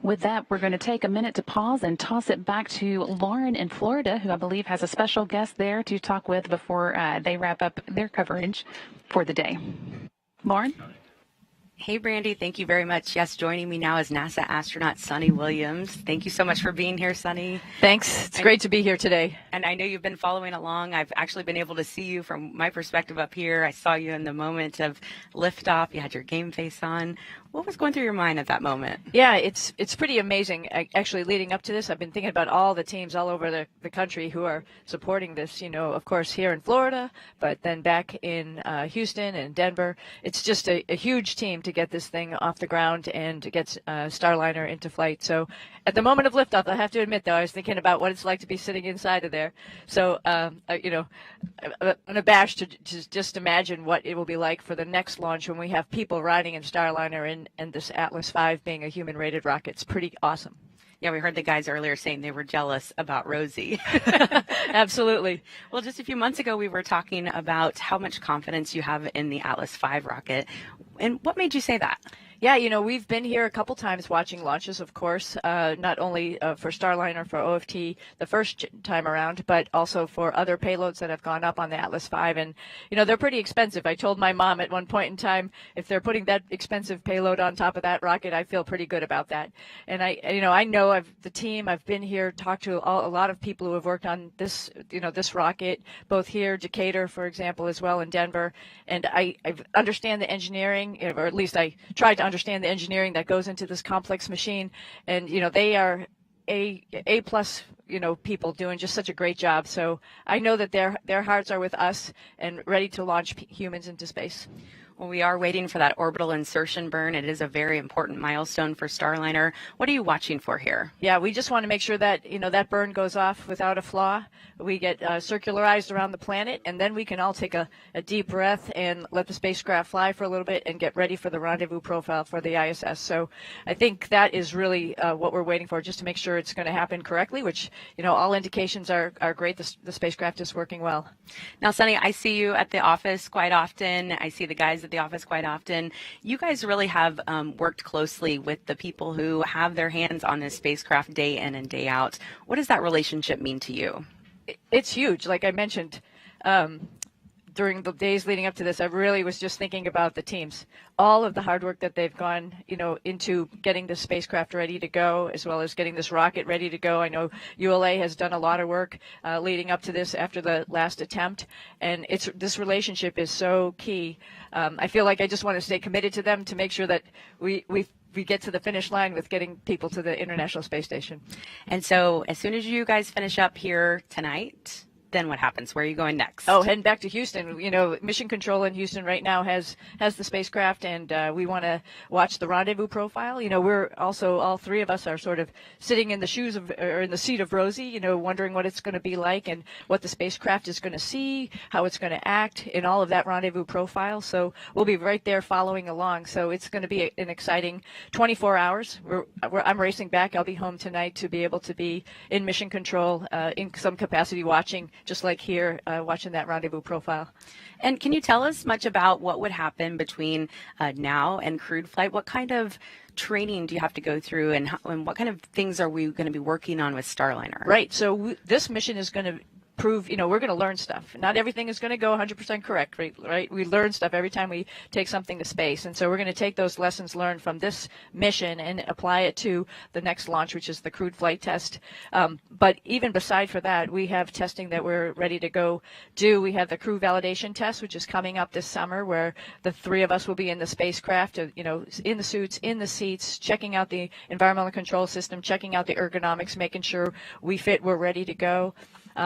J: With that, we're going to take a minute to pause and toss it back to Lauren in Florida, who I believe has a special guest there to talk with before they wrap up their coverage for the day. Lauren?
A: Hey, Brandy, thank you very much. Yes, joining me now is NASA astronaut Sunny Williams. Thank you so much for being here, Sunny.
W: Thanks. It's great to be here today.
A: And I know you've been following along. I've actually been able to see you from my perspective up here. I saw you in the moment of liftoff. You had your game face on. What was going through your mind at that moment?
W: Yeah, it's pretty amazing. Actually, leading up to this, I've been thinking about all the teams all over the country who are supporting this. You know, of course, here in Florida, but then back in Houston and Denver. It's just a huge team to get this thing off the ground and to get Starliner into flight. So at the moment of liftoff, I have to admit, though, I was thinking about what it's like to be sitting inside of there. So, you know, I'm unabashed to just imagine what it will be like for the next launch when we have people riding in Starliner and this Atlas V being a human-rated rocket. It's pretty awesome.
A: Yeah, we heard the guys earlier saying they were jealous about Rosie.
W: Absolutely.
A: Well, just a few months ago, we were talking about how much confidence you have in the Atlas V rocket. And what made you say that?
N: Yeah, you know, we've been here a couple times watching launches, of course, not only for Starliner, for OFT the first time around, but also for other payloads that have gone up on the Atlas V. And, you know, they're pretty expensive. I told my mom at one point in time, if they're putting that expensive payload on top of that rocket, I feel pretty good about that. And I know the team, I've been here, talked to a lot of people who have worked on this, you know, this rocket, both here, Decatur, for example, as well in Denver. And I understand the engineering, or at least I tried to understand the engineering that goes into this complex machine, and you know they are A plus, you know, people doing just such a great job. So I know that their hearts are with us and ready to launch humans into space.
A: Well, we are waiting for that orbital insertion burn. It is a very important milestone for Starliner. What are you watching for here?
N: Yeah, we just want to make sure that, you know, that burn goes off without a flaw. We get circularized around the planet, and then we can all take a deep breath and let the spacecraft fly for a little bit and get ready for the rendezvous profile for the ISS. So I think that is really what we're waiting for, just to make sure it's going to happen correctly, which, you know, all indications are great. The spacecraft is working well.
A: Now, Sunny, I see you at the office quite often. I see the guys at the office quite often. You guys really have worked closely with the people who have their hands on this spacecraft day in and day out. What does that relationship mean to you?
N: It's huge. Like I mentioned, during the days leading up to this, I really was just thinking about the teams, all of the hard work that they've gone, you know, into getting the spacecraft ready to go, as well as getting this rocket ready to go. I know ULA has done a lot of work leading up to this after the last attempt, and this relationship is so key. I feel like I just want to stay committed to them to make sure that we get to the finish line with getting people to the International Space Station.
A: And so as soon as you guys finish up here tonight, then what happens? Where are you going next?
N: Oh, heading back to Houston. You know, Mission Control in Houston right now has the spacecraft, and we want to watch the rendezvous profile. You know, we're also, all three of us are sort of sitting in the shoes of, or in the seat of Rosie, you know, wondering what it's going to be like and what the spacecraft is going to see, how it's going to act in all of that rendezvous profile. So we'll be right there following along. So it's going to be an exciting 24 hours. I'm racing back. I'll be home tonight to be able to be in Mission Control in some capacity watching, just like here, watching that rendezvous profile.
A: And can you tell us much about what would happen between now and crewed flight? What kind of training do you have to go through, and what kind of things are we going to be working on with Starliner?
N: Right. So this mission is going to prove, you know, we're going to learn stuff. Not everything is going to go 100% correct, right? We learn stuff every time we take something to space. And so we're going to take those lessons learned from this mission and apply it to the next launch, which is the crewed flight test. But even beside for that, we have testing that we're ready to go do. We have the crew validation test, which is coming up this summer, where the three of us will be in the spacecraft, you know, in the suits, in the seats, checking out the environmental control system, checking out the ergonomics, making sure we fit, we're ready to go.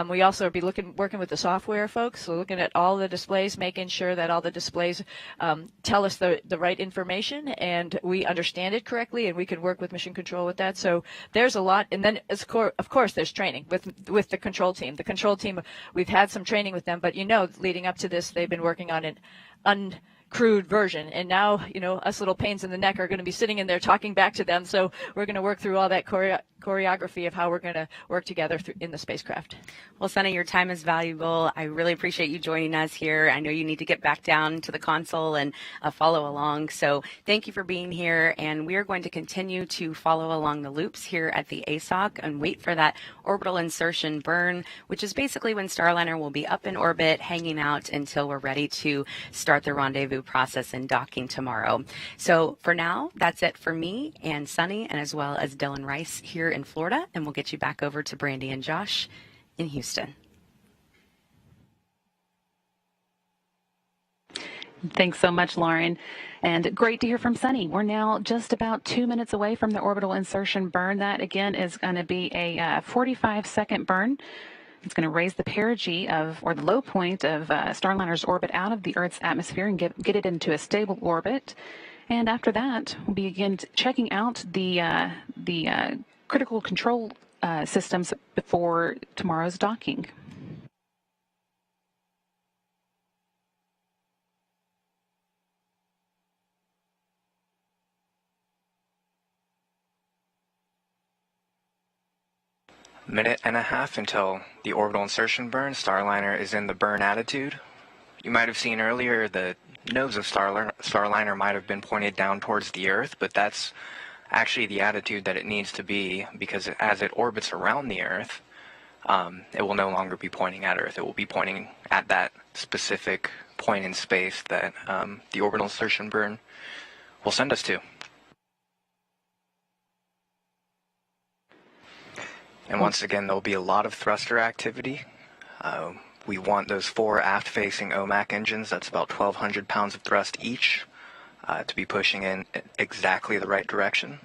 N: We also will be working with the software folks, so looking at all the displays, making sure that all the displays tell us the right information and we understand it correctly, and we can work with Mission Control with that. So there's a lot. And then, of course, there's training with the control team. The control team, we've had some training with them, but, you know, leading up to this, they've been working on an uncrewed version, and now, you know, us little pains in the neck are going to be sitting in there talking back to them. So we're going to work through all that choreography of how we're going to work together in the spacecraft.
A: Well, Sunny, your time is valuable. I really appreciate you joining us here. I know you need to get back down to the console and follow along. So thank you for being here. And we are going to continue to follow along the loops here at the ASOC and wait for that orbital insertion burn, which is basically when Starliner will be up in orbit, hanging out until we're ready to start the rendezvous process and docking tomorrow. So for now, that's it for me and Sunny, and as well as Dylan Rice here in Florida. And we'll get you back over to Brandy and Josh in Houston.
J: Thanks so much, Lauren. And great to hear from Sunny. We're now just about 2 minutes away from the orbital insertion burn. That, again, is going to be a 45-second burn. It's going to raise the perigee or the low point of Starliner's orbit out of the Earth's atmosphere and get it into a stable orbit. And after that, we'll begin checking out the critical control systems before tomorrow's docking.
K: Minute and a half until the orbital insertion burn. Starliner is in the burn attitude. You might have seen earlier the nose of Starliner might have been pointed down towards the Earth, but that's actually the attitude that it needs to be, because as it orbits around the Earth, it will no longer be pointing at Earth. It will be pointing at that specific point in space that the orbital insertion burn will send us to. And once again, there'll be a lot of thruster activity. We want those 4 aft-facing OMAC engines, that's about 1,200 pounds of thrust each, to be pushing in exactly the right direction.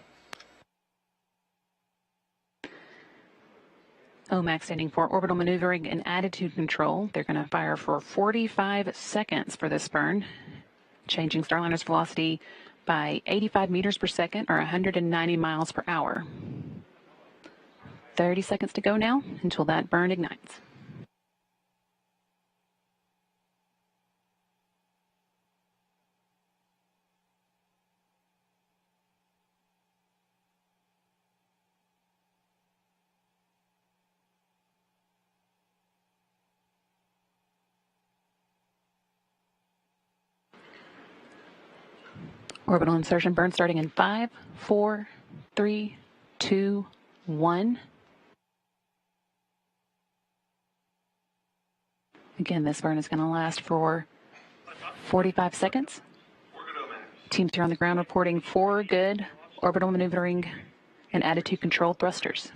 J: OMAC standing for Orbital Maneuvering and Attitude Control. They're going to fire for 45 seconds for this burn, changing Starliner's velocity by 85 meters per second, or 190 miles per hour. 30 seconds to go now until that burn ignites. Orbital insertion burn starting in 5, 4, 3, 2, 1. Again, this burn is going to last for 45 seconds. Teams here on the ground reporting 4 good orbital maneuvering and attitude control thrusters.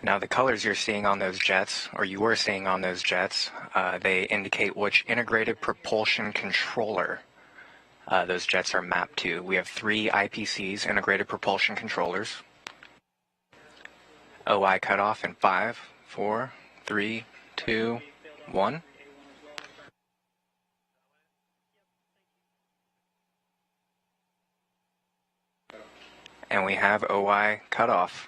K: Now the colors you're seeing on those jets, or you were seeing on those jets, they indicate which integrated propulsion controller those jets are mapped to. We have 3 IPCs, integrated propulsion controllers. OI cutoff in 5, 4, 3, 2, 1. And we have OI cutoff.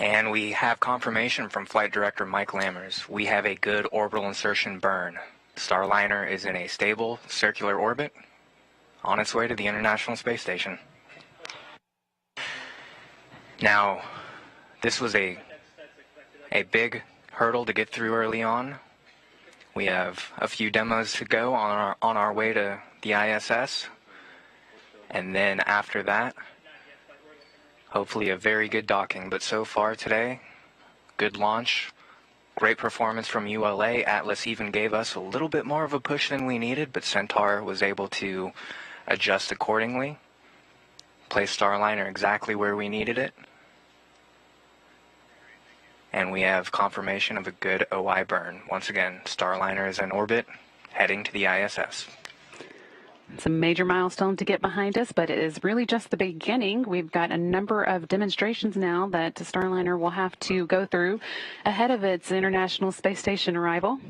K: And we have confirmation from Flight Director Mike Lammers. We have a good orbital insertion burn. Starliner is in a stable circular orbit on its way to the International Space Station. Now, this was a big hurdle to get through early on. We have a few demos to go on our way to the ISS. And then after that, hopefully a very good docking. But so far today, good launch, great performance from ULA. Atlas even gave us a little bit more of a push than we needed, but Centaur was able to adjust accordingly, place Starliner exactly where we needed it. And we have confirmation of a good OI burn. Once again, Starliner is in orbit, heading to the ISS.
J: It's a major milestone to get behind us, but it is really just the beginning. We've got a number of demonstrations now that Starliner will have to go through ahead of its International Space Station arrival.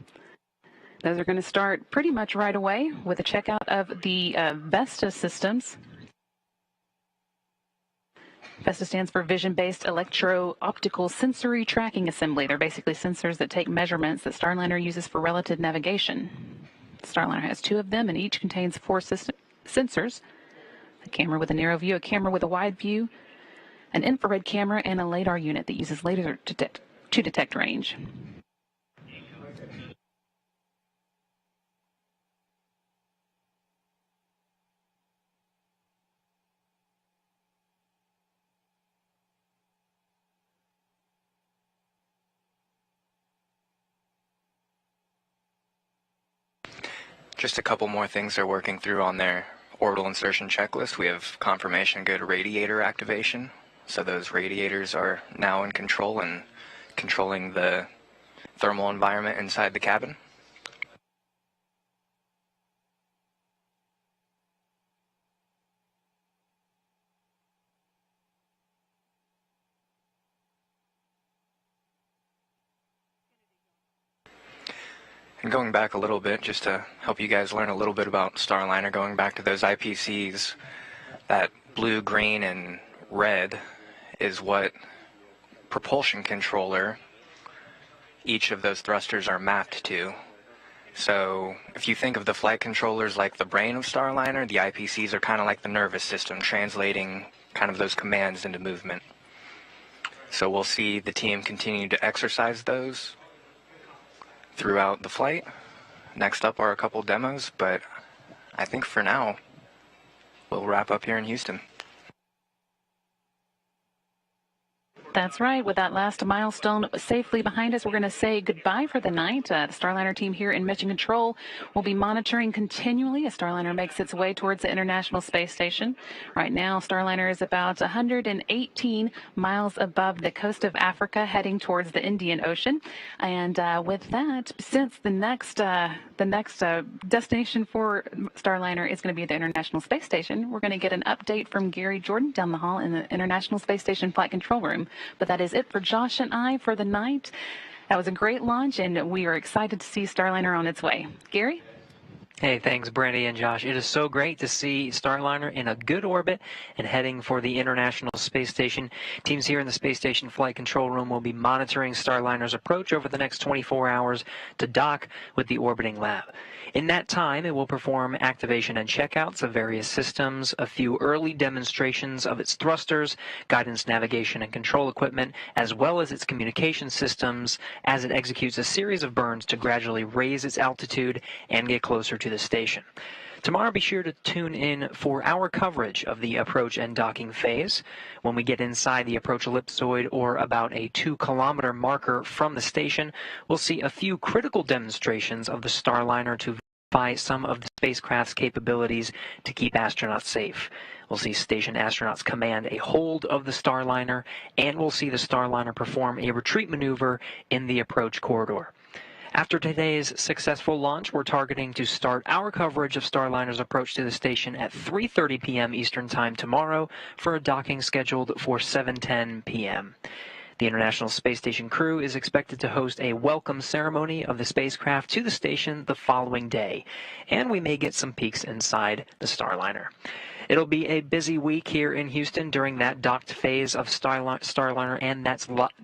J: Those are going to start pretty much right away with a checkout of the VESTA systems. VESTA stands for Vision-Based Electro-Optical Sensory Tracking Assembly. They're basically sensors that take measurements that Starliner uses for relative navigation. Starliner has 2 of them, and each contains 4 sensors: a camera with a narrow view, a camera with a wide view, an infrared camera, and a LiDAR unit that uses laser to detect range.
K: Just a couple more things they're working through on their orbital insertion checklist. We have confirmation good radiator activation. So those radiators are now in control and controlling the thermal environment inside the cabin. And going back a little bit, just to help you guys learn a little bit about Starliner, going back to those IPCs, that blue, green, and red is what propulsion controller each of those thrusters are mapped to. So if you think of the flight controllers like the brain of Starliner, the IPCs are kind of like the nervous system, translating kind of those commands into movement. So we'll see the team continue to exercise those throughout the flight. Next up are a couple demos, but I think for now, we'll wrap up here in Houston.
J: That's right. With that last milestone safely behind us, we're going to say goodbye for the night. The Starliner team here in Mission Control will be monitoring continually as Starliner makes its way towards the International Space Station. Right now, Starliner is about 118 miles above the coast of Africa, heading towards the Indian Ocean. And with that, since the next destination for Starliner is going to be the International Space Station, we're going to get an update from Gary Jordan down the hall in the International Space Station Flight Control Room. But that is it for Josh and I for the night. That was a great launch, and we are excited to see Starliner on its way. Gary?
O: Hey, thanks, Brandy and Josh. It is so great to see Starliner in a good orbit and heading for the International Space Station. Teams here in the Space Station Flight Control Room will be monitoring Starliner's approach over the next 24 hours to dock with the orbiting lab. In that time, it will perform activation and checkouts of various systems, a few early demonstrations of its thrusters, guidance, navigation, and control equipment, as well as its communication systems as it executes a series of burns to gradually raise its altitude and get closer to the station. Tomorrow, be sure to tune in for our coverage of the approach and docking phase. When we get inside the approach ellipsoid, or about a 2-kilometer marker from the station, we'll see a few critical demonstrations of the Starliner to verify some of the spacecraft's capabilities to keep astronauts safe. We'll see station astronauts command a hold of the Starliner, and we'll see the Starliner perform a retreat maneuver in the approach corridor. After today's successful launch, we're targeting to start our coverage of Starliner's approach to the station at 3:30 p.m. Eastern Time tomorrow for a docking scheduled for 7:10 p.m. The International Space Station crew is expected to host a welcome ceremony of the spacecraft to the station the following day, and we may get some peeks inside the Starliner. It'll be a busy week here in Houston during that docked phase of Starliner, and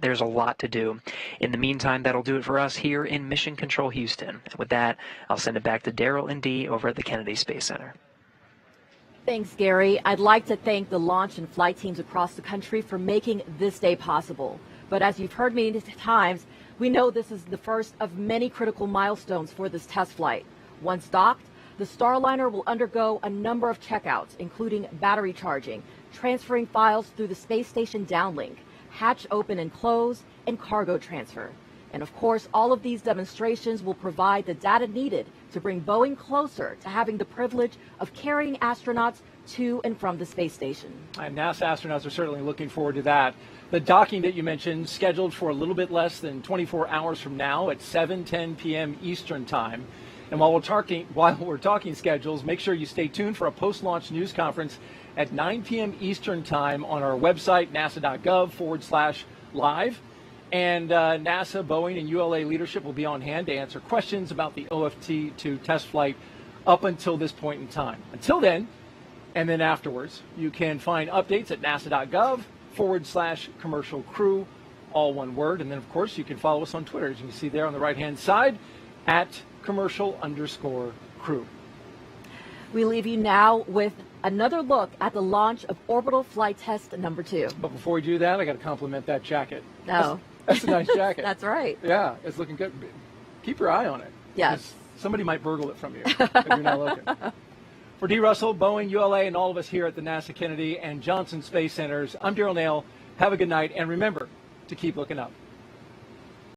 O: there's a lot to do. In the meantime, that'll do it for us here in Mission Control Houston. And with that, I'll send it back to Daryl and Dee over at the Kennedy Space Center.
F: Thanks, Gary. I'd like to thank the launch and flight teams across the country for making this day possible. But as you've heard many times, we know this is the first of many critical milestones for this test flight. Once docked, the Starliner will undergo a number of checkouts, including battery charging, transferring files through the space station downlink, hatch open and close, and cargo transfer. And of course, all of these demonstrations will provide the data needed to bring Boeing closer to having the privilege of carrying astronauts to and from the space station.
E: And NASA astronauts are certainly looking forward to that. The docking that you mentioned, scheduled for a little bit less than 24 hours from now at 7:10 p.m. Eastern Time. And while we're talking schedules, make sure you stay tuned for a post-launch news conference at 9 p.m. Eastern Time on our website, nasa.gov/live. And NASA, Boeing, and ULA leadership will be on hand to answer questions about the OFT-2 test flight up until this point in time. Until then, and then afterwards, you can find updates at nasa.gov/commercial crew, all one word. And then, of course, you can follow us on Twitter, as you can see there on the right-hand side, at @commercial_crew.
F: We leave you now with another look at the launch of Orbital Flight Test number 2.
E: But before we do that, I got to compliment that jacket.
F: No.
E: That's a nice jacket.
F: That's right.
E: Yeah, it's looking good. Keep your eye on it.
F: Yes.
E: Somebody might burgle it from you if you're not looking. For Dee Russell, Boeing, ULA, and all of us here at the NASA Kennedy and Johnson Space Centers, I'm Daryl Nail. Have a good night, and remember to keep looking up.